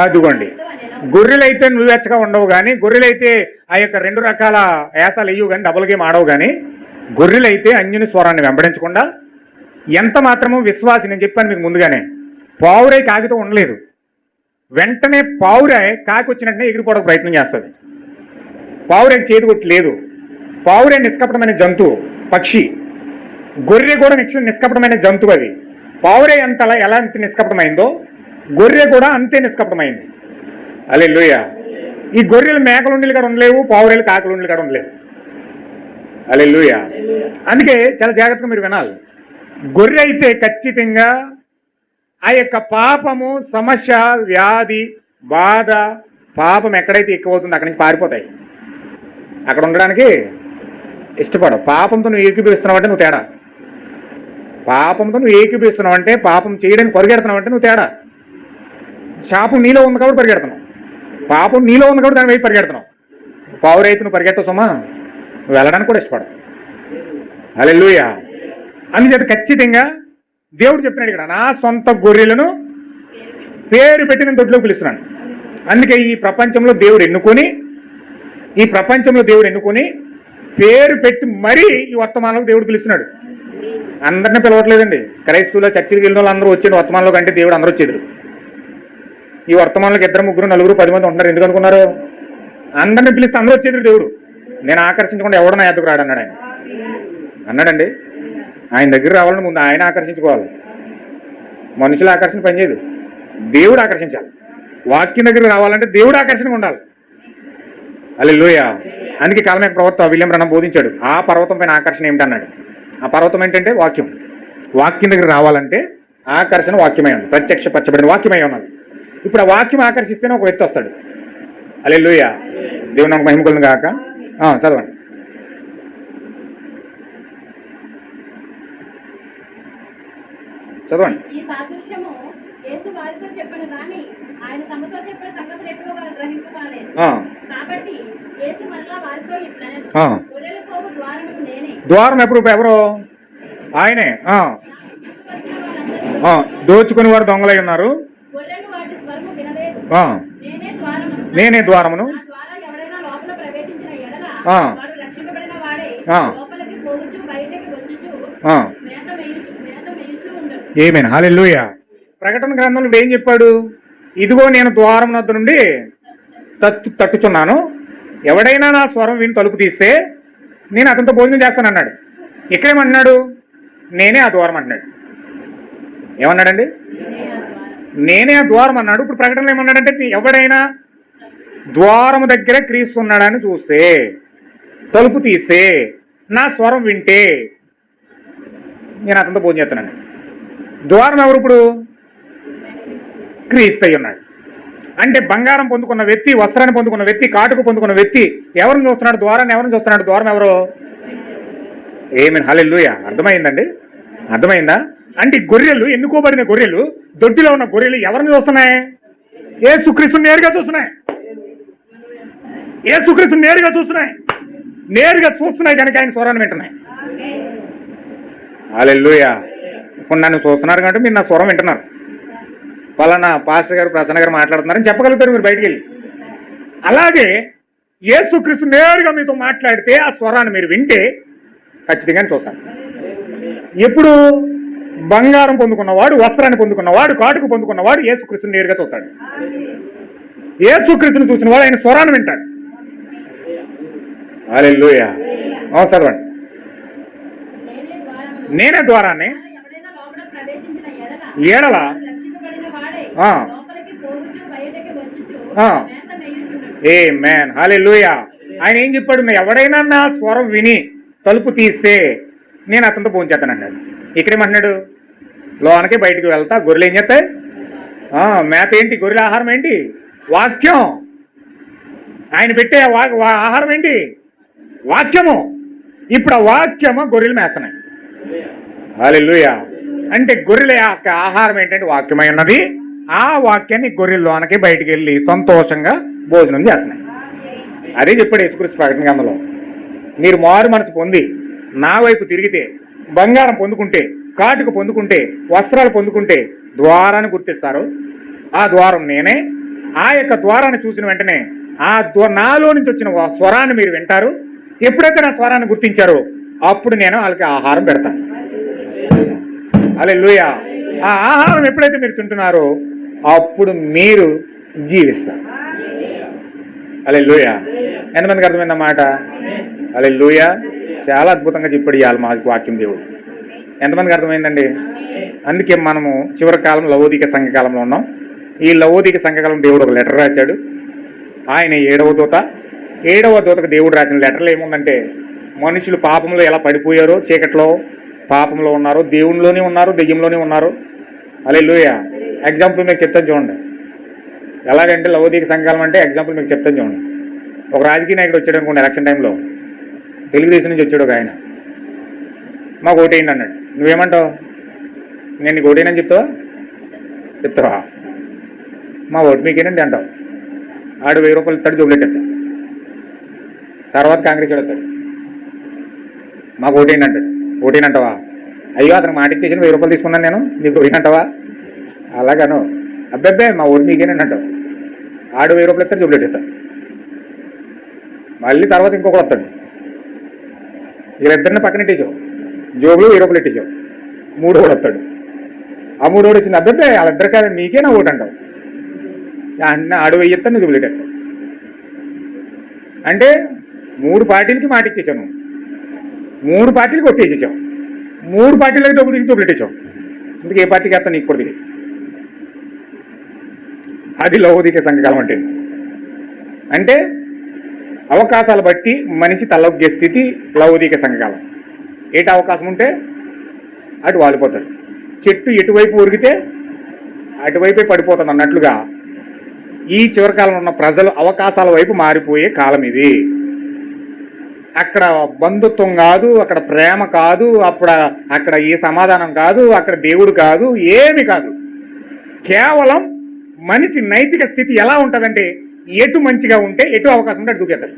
S2: అదిగోండి. గొర్రెలైతే నువ్వెచ్చగా ఉండవు కానీ, గొర్రెలైతే ఆ యొక్క 2 రకాల యాసాలు వేయవు కానీ, డబుల్ గేమ్ ఆడవు కానీ, గొర్రెలైతే అన్యుని స్వరాన్ని వెంబడించకుండా ఎంత మాత్రమూ విశ్వాసి. నేను చెప్పాను మీకు ముందుగానే, పావురై కాకితో ఉండలేదు. వెంటనే పావురై కాకి వచ్చినట్టునే ఎగిరిపోవడానికి ప్రయత్నం చేస్తుంది. పావురై చేతి కొట్టి లేదు. పావురై నిష్కపటమైన జంతువు, పక్షి. గొర్రె కూడా నిష్కపటమైన జంతువు. అది పావురై ఎలా నిష్కపటమైందో గొర్రె కూడా అంతే నిష్కపటమైంది. హల్లెలూయా. ఈ గొర్రెలు మేకలుండిలు కూడా ఉండలేవు, పావురేలు కాకులుండిలు కూడా ఉండలేవు. హల్లెలూయా. అందుకే చాలా జాగ్రత్తగా మీరు వినాలి. గొర్రె అయితే ఖచ్చితంగా ఆ యొక్క పాపము, సమస్య, వ్యాధి, బాధ, పాపం ఎక్కడైతే ఎక్కువ అవుతుందో అక్కడి నుంచి పారిపోతాయి. అక్కడ ఉండడానికి ఇష్టపడవు. పాపంతో నువ్వు ఏకీభవిస్తున్నావు అంటే నువ్వు తేడా. పాపంతో నువ్వు ఏకీభవిస్తున్నావు అంటే, పాపం చేయడానికి పరిగెడుతున్నావు అంటే నువ్వు తేడా. శాపం నీలో ఉంది కాబట్టి పరిగెడుతున్నావు, పాపం నీలో ఉంది కాబట్టి దాని వైపు పరిగెడుతున్నావు. పావురైతే నువ్వు పరిగెట్టవు సుమా, నువ్వు వెళ్ళడానికి కూడా ఇష్టపడవు. హల్లెలూయా. అందుచేత ఖచ్చితంగా దేవుడు చెప్తున్నాడు ఇక్కడ, నా సొంత గొర్రెలను పేరు పెట్టి నేను దొడ్లోకి పిలుస్తున్నాను. అందుకే ఈ ప్రపంచంలో దేవుడు ఎన్నుకొని పేరు పెట్టి మరీ ఈ వర్తమానంలో దేవుడు పిలుస్తున్నాడు. అందరినీ పిలవట్లేదండి. క్రైస్తవులు, చర్చికి వెళ్ళిన వాళ్ళు అందరూ వచ్చేది వర్తమానంలో కంటే దేవుడు అందరూ వచ్చేది. ఈ వర్తమానంలోకి 2, 3, 4, 10 మంది ఉంటున్నారు. ఎందుకు అనుకున్నారు? అందరిని పిలిస్తే అందరూ వచ్చేది దేవుడు. నేను ఆకర్షించకుండా ఎవడో నా ఎద్దుకు రాడన్నాడు ఆయన. అన్నాడండి. ఆయన దగ్గర రావాలని ముందు ఆయన ఆకర్షించుకోవాలి. మనుషుల ఆకర్షణ పనిచేయదు, దేవుడు ఆకర్షించాలి. వాక్యం దగ్గర రావాలంటే దేవుడు ఆకర్షణగా ఉండాలి. హల్లెలూయా. అందుకే కాలమేక ప్రవక్త విలియం బ్రహ్మం బోధించాడు. ఆ పర్వతం పైన ఆకర్షణ ఏమిటన్నాడు. ఆ పర్వతం ఏంటంటే వాక్యం. వాక్యం దగ్గర రావాలంటే ఆకర్షణ వాక్యమై ఉంది, ప్రత్యక్షపరచబడిన వాక్యమై ఉన్నది. ఇప్పుడు ఆ వాక్యం ఆకర్షిస్తేనే ఒక వ్యక్తి వస్తాడు. హల్లెలూయా. దేవుని నాకు మహిమ కలుగును గాక. చదవండి. చదవండి. ద్వారం ఎవరు? ఆయనే. దోచుకుని వారు దొంగలై ఉన్నారు. నేనే ద్వారమును. ఆమేన్. హల్లెలూయా. ప్రకటన గ్రంథంలో ఏం చెప్పాడు? ఇదిగో నేను ద్వారం వద్ద నుండి తట్టుచున్నాను, ఎవడైనా నా స్వరం విని తలుపు తీస్తే నేను అతనితో భోజనం చేస్తానన్నాడు. ఇక్కడేమన్నాడు? నేనే ఆ ద్వారం అన్నాడు. ఏమన్నాడండి? నేనే ఆ ద్వారం అన్నాడు. ఇప్పుడు ప్రకటనలో ఏమన్నాడంటే, ఎవడైనా ద్వారము దగ్గర క్రీస్తు ఉన్నాడని చూస్తే, తలుపు తీస్తే, నా స్వరం వింటే నేను అతనితో భోజనం చేస్తున్నాను. ద్వారం ఎవరు ఇప్పుడు? క్రీస్తు అయి ఉన్నాడు. అంటే బంగారం పొందుకున్న వ్యక్తి, వస్త్రాన్ని పొందుకున్న వ్యక్తి, కాటుకు పొందుకున్న వ్యక్తి ఎవరిని చూస్తున్నాడు? ద్వారాన్ని ఎవరిని చూస్తున్నాడు? ద్వారం ఎవరు? ఏమేన్ హల్లెలూయా. అర్థమైందండి? అర్థమైందా? అంటే గొర్రెలు, ఎన్నుకోబడిన గొర్రెలు, దొడ్డిలో ఉన్న గొర్రెలు ఎవరిని చూస్తున్నాయి? యేసుక్రీస్తుని నేరుగా చూస్తున్నాయి. యేసుక్రీస్తుని నేరుగా చూస్తున్నాయి. నేరుగా చూస్తున్నాయి కనుక ఆయన స్వరాన్ని వింటున్నాయి. హల్లెలూయా. ఇప్పుడు నన్ను చూస్తున్నారు కాబట్టి మీరు నా స్వరం వింటున్నారు. పలానా పాస్టర్ గారు, ప్రసన్న గారు మాట్లాడుతున్నారని చెప్పగలుగుతారు మీరు బయటికి వెళ్ళి. అలాగే యేసుక్రీస్తు నేరుగా మీతో మాట్లాడితే ఆ స్వరాన్ని మీరు వింటే ఖచ్చితంగా చూస్తాను. ఎప్పుడు? బంగారం పొందుకున్నవాడు, వస్త్రాన్ని పొందుకున్నవాడు, కాటుకు పొందుకున్నవాడు యేసుక్రీస్తుని నేరుగా చూస్తాడు. యేసుక్రీస్తుని చూసిన వాడు ఆయన స్వరాన్ని వింటాడు. హల్లెలూయా. చదవండి. నేనే ద్వారాన్ని ఏడల ఆమేన్. హల్లెలూయా. ఆయన ఏం చెప్పాడు? ఎవడైనా నా స్వరం విని తలుపు తీస్తే నేను అతనితో భోంచేస్తానన్నాడు. ఇక్కడేమంటున్నాడు? లోనకి బయటికి వెళ్తా. గొర్రెలు ఏం చేస్తాయి? మేత ఏంటి? గొర్రెల ఆహారం ఏంటి? వాక్యం. ఆయన పెట్టే ఆహారం ఏంటి? వాక్యము. ఇప్పుడు ఆ వాక్యము గొర్రెలు మేస్తున్నాయి. హల్లెలూయా. అంటే గొర్రెల యొక్క ఆహారం ఏంటంటే వాక్యమై ఉన్నది. ఆ వాక్యాన్ని గొర్రెల్లోనకి బయటికి వెళ్ళి సంతోషంగా భోజనం చేస్తున్నాయి. అదే చెప్పాడు యేసుక్రీస్తు ప్రకటన గ్రంథంలో. మీరు మారు మనసు పొంది నా వైపు తిరిగితే, బంగారం పొందుకుంటే, కాటుకు పొందుకుంటే, వస్త్రాలు పొందుకుంటే ద్వారాన్ని గుర్తిస్తారు. ఆ ద్వారం నేనే. ఆ యొక్క ద్వారాన్ని చూసిన వెంటనే నాలో నుంచి వచ్చిన స్వరాన్ని మీరు వింటారు. ఎప్పుడైతే నా స్వరాన్ని గుర్తించారో అప్పుడు నేను వాళ్ళకి ఆహారం పెడతాను. హల్లెలూయా. ఆ ఆహారం ఎప్పుడైతే మీరు తింటున్నారో అప్పుడు మీరు జీవిస్తారు. హల్లెలూయా. ఎంతమందికి అర్థమైందన్నమాట? హల్లెలూయా. చాలా అద్భుతంగా చెప్పాడు ఇవాళ మా వాక్యం దేవుడు. ఎంతమందికి అర్థమైందండి? అందుకే మనము చివరి కాలం లవోదిక సంఘకాలంలో ఉన్నాం. ఈ లవోదిక సంఘకాలం దేవుడు ఒక లెటర్ రాశాడు. ఆయన 7వ దూత. 7వ దూతకు దేవుడు రాసిన లెటర్లో ఏముందంటే, మనుషులు పాపంలో ఎలా పడిపోయారో, చీకట్లో పాపంలో ఉన్నారో, దేవునిలోనే ఉన్నారు, దెయ్యంలోనే ఉన్నారు. హల్లెలూయా. ఎగ్జాంపుల్ మీకు చెప్తాను చూడండి. ఎలాగంటే లవోదిక సంఘకాలం అంటే ఎగ్జాంపుల్ మీకు చెప్తాను చూడండి. ఒక రాజకీయ నాయకుడు వచ్చాడు అనుకోండి, ఎలక్షన్ టైంలో తెలుగుదేశం నుంచి వచ్చాడు ఒక ఆయన. మాకు ఓటేయండి అన్నాడు. నువ్వేమంటావు? నేను నీకు ఓటేయనని చెప్తావా? మా ఓటు మీకేనండి అంటావు. ఆడు 1000 రూపాయలు ఇస్తాడు, జోబులెట్టేస్తా. తర్వాత కాంగ్రెస్ వెళ్తాడు, మాకు ఓటేయండి అంటాడు. ఓటేనంటావా? అయ్యో అతను మాట ఇచ్చేసి 1000 రూపాయలు తీసుకున్నాను నేను, నీకు ఓటేనంటావా? అలాగను. అబ్బాబ్బే మా ఓటు మీకేనండి అంటావు. ఆడు 1000 రూపాయలు ఇస్తాడు, జోబులెట్టేస్తాడు. మళ్ళీ తర్వాత ఇంకొకటి వస్తాడు. వీళ్ళిద్దరిని పక్కనెట్టేసావు, జోబులు 1000 రూపాయలు ఎట్టేసావు. మూడోడు వస్తాడు. ఆ మూడోడు వచ్చింది. అబ్బాబ్బే వాళ్ళిద్దరు కాదు మీకే నా ఓటు అంటావు. అన్న ఆడు 1000 ఇస్తాను, నువ్వు జోబులెట్టేస్తావు. అంటే 3 పార్టీలకి మాట ఇచ్చేసావు. నువ్వు 3 పార్టీలకి కొట్టేసేసావు. 3 పార్టీలకి డబ్బులు తీసి జోబులెట్టేసావు. అందుకే ఏ పార్టీకి వేస్తావు నీకు కూడా తెలియదు. అది లవోదిక సంఘకాలం అంటే అవకాశాలు బట్టి మనిషి తలొగ్గే స్థితి లవోదిక సంఘకాలం. ఏటి అవకాశం ఉంటే అటు వాలిపోతారు. చెట్టు ఎటువైపు ఉరిగితే అటువైపే పడిపోతుంది అన్నట్లుగా ఈ చివరి కాలంలో ఉన్న ప్రజలు అవకాశాల వైపు మారిపోయే కాలం ఇది. అక్కడ బంధుత్వం కాదు, అక్కడ ప్రేమ కాదు, అక్కడ ఏ సమాధానం కాదు, అక్కడ దేవుడు కాదు, ఏమి కాదు. కేవలం మనిషి నైతిక స్థితి ఎలా ఉంటుందంటే, ఎటు మంచిగా ఉంటే ఎటు అవకాశం ఉంటే అటు దూకేస్తారు.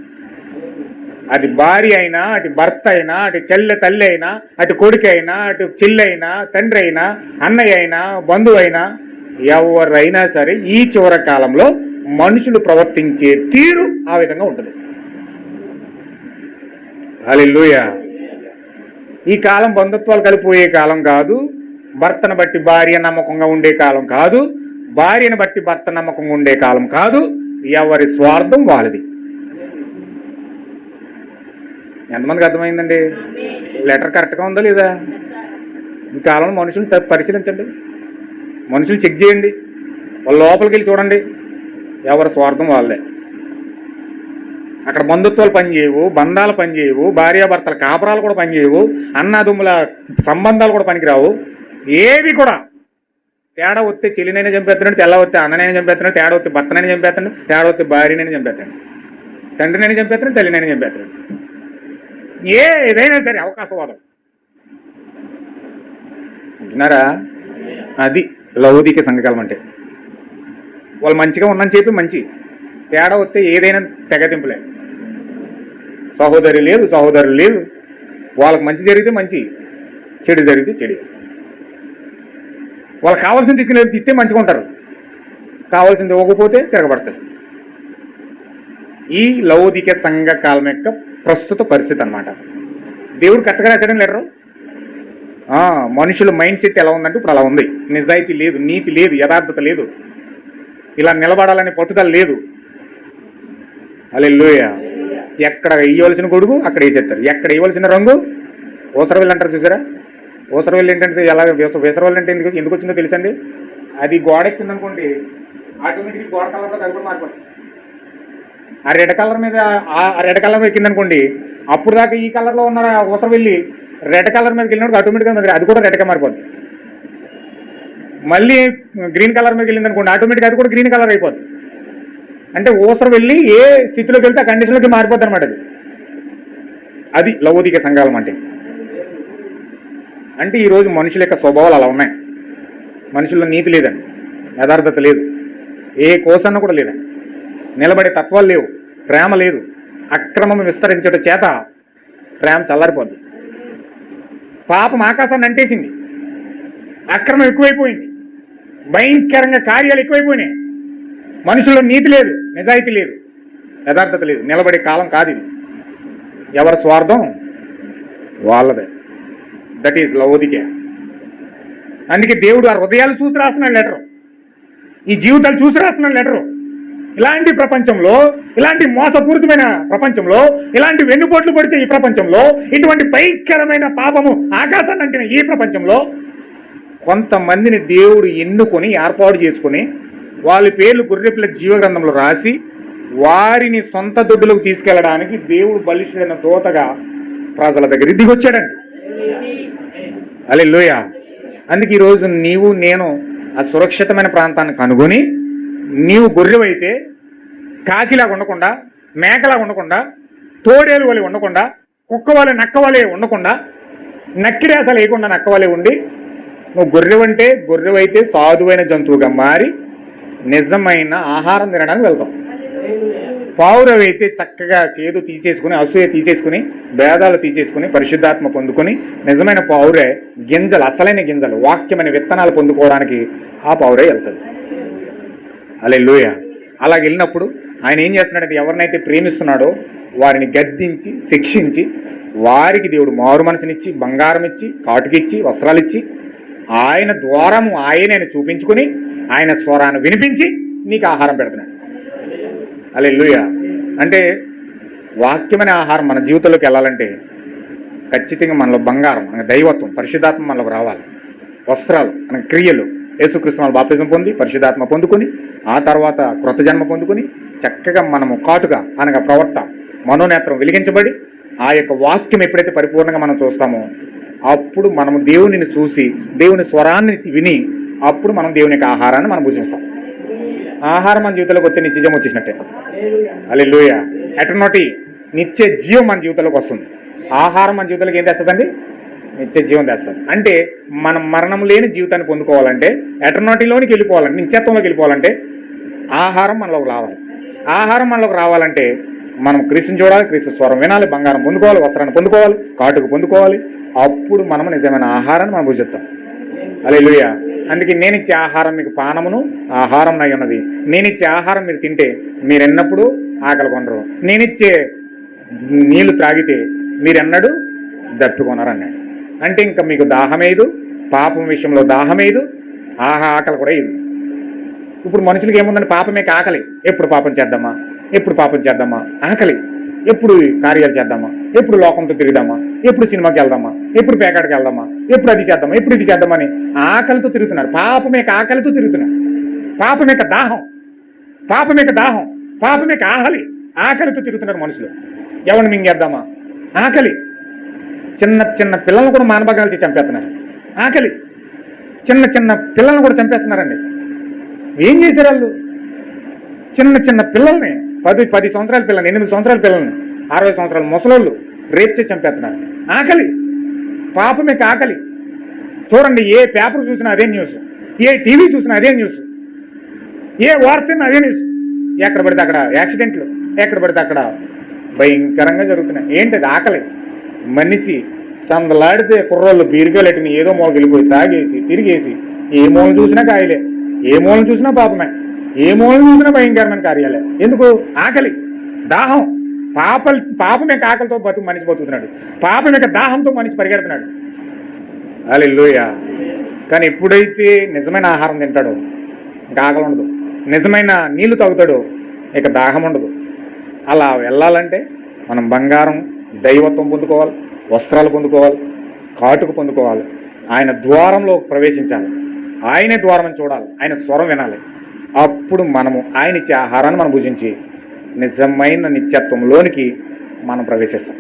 S2: అది భార్య అయినా, అటు భర్త అయినా, అటు చెల్లె తల్లి అయినా, అటు కొడుకు అయినా, అటు చెల్లి అయినా, తండ్రి అయినా, అన్నయ్య అయినా, బంధువు అయినా, ఎవరైనా సరే ఈ చివరి కాలంలో మనుషులు ప్రవర్తించే తీరు ఆ విధంగా ఉంటుంది. హల్లెలూయా. ఈ కాలం బంధుత్వాలు కలిపోయే కాలం కాదు. భర్తను బట్టి భార్య నమ్మకంగా ఉండే కాలం కాదు. భార్యను బట్టి భర్త నమ్మకంగా ఉండే కాలం కాదు. ఎవరి స్వార్థం వాళ్ళది. ఎంతమందికి అర్థమైందండి? లెటర్ కరెక్ట్గా ఉందా లేదా? ఈ కాలంలో మనుషులు పరిశీలించండి, మనుషులు చెక్ చేయండి, వాళ్ళ లోపలికి వెళ్ళి చూడండి. ఎవరి స్వార్థం వాళ్ళే. అక్కడ బంధుత్వాలు పనిచేయవు, బంధాలు పనిచేయవు, భార్యాభర్తల కాపురాలు కూడా పనిచేయవు, అన్నాదుమ్ముల సంబంధాలు కూడా పనికిరావు. ఏవి కూడా తేడా వస్తే చెల్లినైనా చంపేస్తున్నాడు, తెల్ల వస్తే అన్ననైనా చంపేస్తున్నాడు, తేడా వస్తే భర్తనైనా చంపేస్తున్నాడు, తేడా వస్తే భార్యనైనా చంపేస్తున్నాడు, తండ్రినైనా చంపేస్తున్నాడు, తల్లినైనా చంపేస్తున్నాడు. ఏదైనా సరే అవకాశవాదం. అంటున్నారా? అది లౌకిక సంఘకాలం అంటే. వాళ్ళు మంచిగా ఉన్నని చెప్పి మంచి, తేడా వస్తే ఏదైనా తెగతింపులే. సహోదరి లేదు, సహోదరులు లేదు. వాళ్ళకి మంచి జరిగితే మంచి, చెడు జరిగితే చెడు. వాళ్ళకి కావాల్సింది తీసుకుని తిట్టే మంచిగా ఉంటారు, కావాల్సింది ఇవ్వకపోతే తిరగబడతారు. ఈ లౌకిక సంఘ కాలం యొక్క ప్రస్తుత పరిస్థితి అన్నమాట. దేవుడు కరెక్ట్గా రాశాడని లెటరు. మనుషుల మైండ్ సెట్ ఎలా ఉందంటే ఇప్పుడు అలా ఉంది. నిజాయితీ లేదు, నీతి లేదు, యథార్థత లేదు, ఇలా నిలబడాలనే పట్టుదల లేదు. హల్లెలూయా. ఎక్కడ వేయవలసిన గొడుగు అక్కడ వేసేస్తారు, ఎక్కడ వేయవలసిన రంగు ఓసరవెల్లి అంటారు చూసారా. ఓసరవెల్లి ఏంటంటే ఎలా వేసరవెల్లి అంటే ఎందుకు వచ్చిందో తెలుసండి. అది గోడ ఎక్కిందనుకోండి, ఆటోమేటిక్గా గోడ కలర్లో కలిపి మారిపోతుంది. ఆ రెడ్ కలర్ మీద ఆ రెడ్ కలర్ ఎక్కిందనుకోండి, అప్పుడు దాకా ఈ కలర్లో ఉన్న ఓసరవెల్లి రెడ్ కలర్ మీదకి వెళ్ళినప్పుడు ఆటోమేటిక్గా అది కూడా రెడ్గా మారిపోద్ది. మళ్ళీ గ్రీన్ కలర్ మీదకి వెళ్ళింది అనుకోండి, ఆటోమేటిక్గా అది కూడా గ్రీన్ కలర్ అయిపోద్ది. అంటే ఓసరు వెళ్ళి ఏ స్థితిలోకి వెళ్తే ఆ కండిషన్లోకి మారిపోద్ది అనమాట. అది లౌకిక సంఘాలం అంటే. అంటే ఈరోజు మనుషుల యొక్క స్వభావాలు అలా ఉన్నాయి. మనుషుల్లో నీతి లేదండి, యథార్థత లేదు, ఏ కోసన్న కూడా లేదండి, నిలబడే తత్వాలు లేవు, ప్రేమ లేదు. అక్రమం విస్తరించడం చేత ప్రేమ చల్లారిపోద్ది. పాపం ఆకాశాన్ని అంటేసింది, అక్రమం ఎక్కువైపోయింది, భయంకరంగా కార్యాలు ఎక్కువైపోయినాయి. మనుషుల్లో నీతి లేదు, నిజాయితీ లేదు, యథార్థత లేదు. నిలబడే కాలం కాదు ఇది. ఎవరి స్వార్థం వాళ్ళదే. దట్ ఈజ్ లౌకిక. అందుకే దేవుడు ఆ హృదయాలు చూసి రాస్తున్నాడు లెటరు, ఈ జీవితాలు చూసి రాస్తున్నాడు లెటరు. ఇలాంటి ప్రపంచంలో, ఇలాంటి మోసపూరితమైన ప్రపంచంలో, ఇలాంటి వెన్నుపోట్లు పొడిచే ఈ ప్రపంచంలో, ఇటువంటి భయంకరమైన పాపము ఆకాశాన్ని అంటిన ఈ ప్రపంచంలో కొంతమందిని దేవుడు ఎన్నుకొని ఏర్పాటు చేసుకుని వాళ్ళ పేర్లు గొర్రెపిల్ల జీవగ్రంథంలో రాసి వారిని సొంత దొడ్డులకు తీసుకెళ్లడానికి దేవుడు బలిష్ఠుడైన దూతగా ప్రజల దగ్గర దిగొచ్చాడండి. హల్లెలూయా. అందుకే ఈరోజు నీవు నేను ఆ సురక్షితమైన ప్రాంతాన్ని కనుగొని, నీవు గొర్రెవైతే కాకిలాగా ఉండకుండా, మేకలాగా ఉండకుండా, తోడేలు వలె ఉండకుండా, కుక్క వలె నక్కవలే ఉండకుండా, నక్కిరేసాలు వేయకుండా నక్కవలే ఉండి, నువ్వు గొర్రెవైతే సాధువైన జంతువుగా మారి నిజమైన ఆహారం తినడానికి వెళ్తాం. పావురవైతే చక్కగా చేదు తీసేసుకుని, అసూయ తీసేసుకుని, భేదాలు తీసేసుకుని, పరిశుద్ధాత్మ పొందుకొని నిజమైన పావురే గింజలు, అసలైన గింజలు, వాక్యమైన విత్తనాలు పొందుకోవడానికి ఆ పావురే వెళ్తుంది. హల్లెలూయా. అలాగ వెళ్ళినప్పుడు ఆయన ఏం చేస్తున్నాడంటే, ఎవరినైతే ప్రేమిస్తున్నాడో వారిని గద్దించి, శిక్షించి, వారికి దేవుడు మారు మనసునిచ్చి, బంగారం ఇచ్చి, కాటుకిచ్చి, వస్త్రాలు ఇచ్చి, ఆయన ద్వారము ఆయనను చూపించుకుని, ఆయన స్వరాన్ని వినిపించి నీకు ఆహారం పెడుతున్నాడు. హల్లెలూయా. అంటే వాక్యమైన ఆహారం మన జీవితంలోకి వెళ్ళాలంటే ఖచ్చితంగా మనలో బంగారం, మన దైవత్వం, పరిశుద్ధాత్మ మనలోకి రావాలి. వస్త్రాలు, మన క్రియలు, యేసుక్రీస్తు బాప్తిజం పొంది పరిశుద్ధాత్మ పొందుకొని, ఆ తర్వాత కృత జన్మ పొందుకొని చక్కగా మనము కాటుగా అనగా ప్రవర్త, మనోనేత్రం వెలిగించబడి ఆ యొక్క వాక్యం ఎప్పుడైతే పరిపూర్ణంగా మనం చూస్తామో అప్పుడు మనము దేవునిని చూసి, దేవుని స్వరాన్ని విని, అప్పుడు మనం దేవుని యొక్క ఆహారాన్ని మనం భుజిస్తాం. ఆహారం మన జీవితంలోకి వస్తే నిత్య జీవం వచ్చేసినట్టే. హల్లెలూయా. ఎటర్నిటీ, నిత్య జీవం మన జీవితంలోకి వస్తుంది. ఆహారం మన జీవితంలోకి ఏం తెస్తుందండి? నిత్య జీవం తెస్తుంది. అంటే మనం మరణం లేని జీవితాన్ని పొందుకోవాలంటే, ఎటర్నిటీలోనికి వెళ్ళిపోవాలంటే, నిత్యత్వంలోకి వెళ్ళిపోవాలంటే ఆహారం మనలోకి రావాలి. ఆహారం మనలోకి రావాలంటే మనం క్రీస్తుని చూడాలి, క్రీస్తు స్వరం వినాలి, బంగారం పొందుకోవాలి, వస్త్రాన్ని పొందుకోవాలి, కాటుకు పొందుకోవాలి. అప్పుడు మనం నిజమైన ఆహారాన్ని మనం భుజిస్తాం. హల్లెలూయా. అందుకే నేనిచ్చే ఆహారం మీకు పానమును ఆహారం నై ఉన్నది. నేనిచ్చే ఆహారం మీరు తింటే మీరెన్నప్పుడు ఆకలి కొనరు, నేనిచ్చే నీళ్లు త్రాగితే మీరెన్నడూ దప్పికొనరన్నాడు. అంటే ఇంకా మీకు దాహమేదు, పాపం విషయంలో దాహమేదు, ఆకలి కూడా ఇది. ఇప్పుడు మనుషులకి ఏముందని పాపమే ఆకలి. ఎప్పుడు పాపం చేద్దామా, ఎప్పుడు పాపం చేద్దామా, ఆకలి. ఎప్పుడు కార్యాలు చేద్దామా, ఎప్పుడు లోకంతో తిరుగుదామా, ఎప్పుడు సినిమాకి వెళ్దామా, ఎప్పుడు పేకాడికి వెళ్దామా, ఎప్పుడు అది చేద్దామా, ఎప్పుడు ఇది చేద్దామని ఆకలితో తిరుగుతున్నారు. పాపం యొక్క ఆకలితో తిరుగుతున్నారు. పాపం యొక్క దాహం, పాపం యొక్క దాహం, పాపం యొక్క ఆకలితో తిరుగుతున్నారు మనుషులు. ఎవరిని మింగేద్దామా? ఆకలి. చిన్న చిన్న పిల్లల్ని కూడా మానభంగాలు చంపేస్తున్నారు. ఆకలి. చిన్న చిన్న పిల్లల్ని కూడా చంపేస్తున్నారండి. ఏం చేశారు వాళ్ళు? చిన్న చిన్న పిల్లల్ని 10 సంవత్సరాల పిల్లల్ని, 8 సంవత్సరాల పిల్లల్ని, 60 సంవత్సరాల ముసలోళ్ళు రేప్ చేసి చంపేస్తున్నారు. ఆకలి. పాపమే ఆకలి. చూడండి, ఏ పేపర్ చూసినా అదే న్యూస్, ఏ టీవీ చూసినా అదే న్యూస్, ఏ వార్త అదే న్యూస్. ఎక్కడ పడితే అక్కడ యాక్సిడెంట్లు, ఎక్కడ పడితే అక్కడ భయంకరంగా జరుగుతున్నాయి. ఏంటది? ఆకలి. మనిషి సందలాడితే కుర్రోళ్ళు బీరుగాలెట్టిని ఏదో మూలకి వెళ్ళిపోయి తాగేసి తిరిగేసి ఏ మూలను చూసినా కాయలే, ఏ మూలను చూసినా పాపమే, ఏ మూలను చూసినా భయంకరమైన కార్యాలే. ఎందుకు? ఆకలి, దాహం. పాపం యొక్క ఆకలితో మనిషి బతుకుతున్నాడు. పాపం యొక్క దాహంతో మనిషి పరిగెడుతున్నాడు. హల్లెలూయా. కానీ ఎప్పుడైతే నిజమైన ఆహారం తింటాడో ఇంకా ఆకలి ఉండదు, నిజమైన నీళ్లు తాగుతాడో ఇక దాహం ఉండదు. అలా వెళ్ళాలంటే మనం బంగారం, దైవత్వం పొందుకోవాలి, వస్త్రాలు పొందుకోవాలి, కాటుకు పొందుకోవాలి, ఆయన ద్వారంలో ప్రవేశించాలి, ఆయనే ద్వారం చూడాలి, ఆయన స్వరం వినాలి. అప్పుడు మనము ఆయన ఇచ్చే ఆహారాన్ని మనం భుజించి నిజమైన నిత్యత్వంలోనికి మనం ప్రవేశిస్తాం.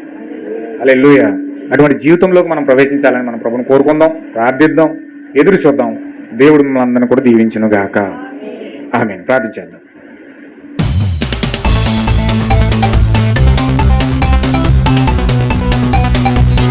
S2: హల్లెలూయా. అటువంటి జీవితంలోకి మనం ప్రవేశించాలని మనం ప్రభువుని కోరుకుందాం, ప్రార్థిద్దాం, ఎదురు చూద్దాం. దేవుడు మనందరిని కూడా దీవించును గాక. ఆమేన్. ప్రార్థించేద్దాం.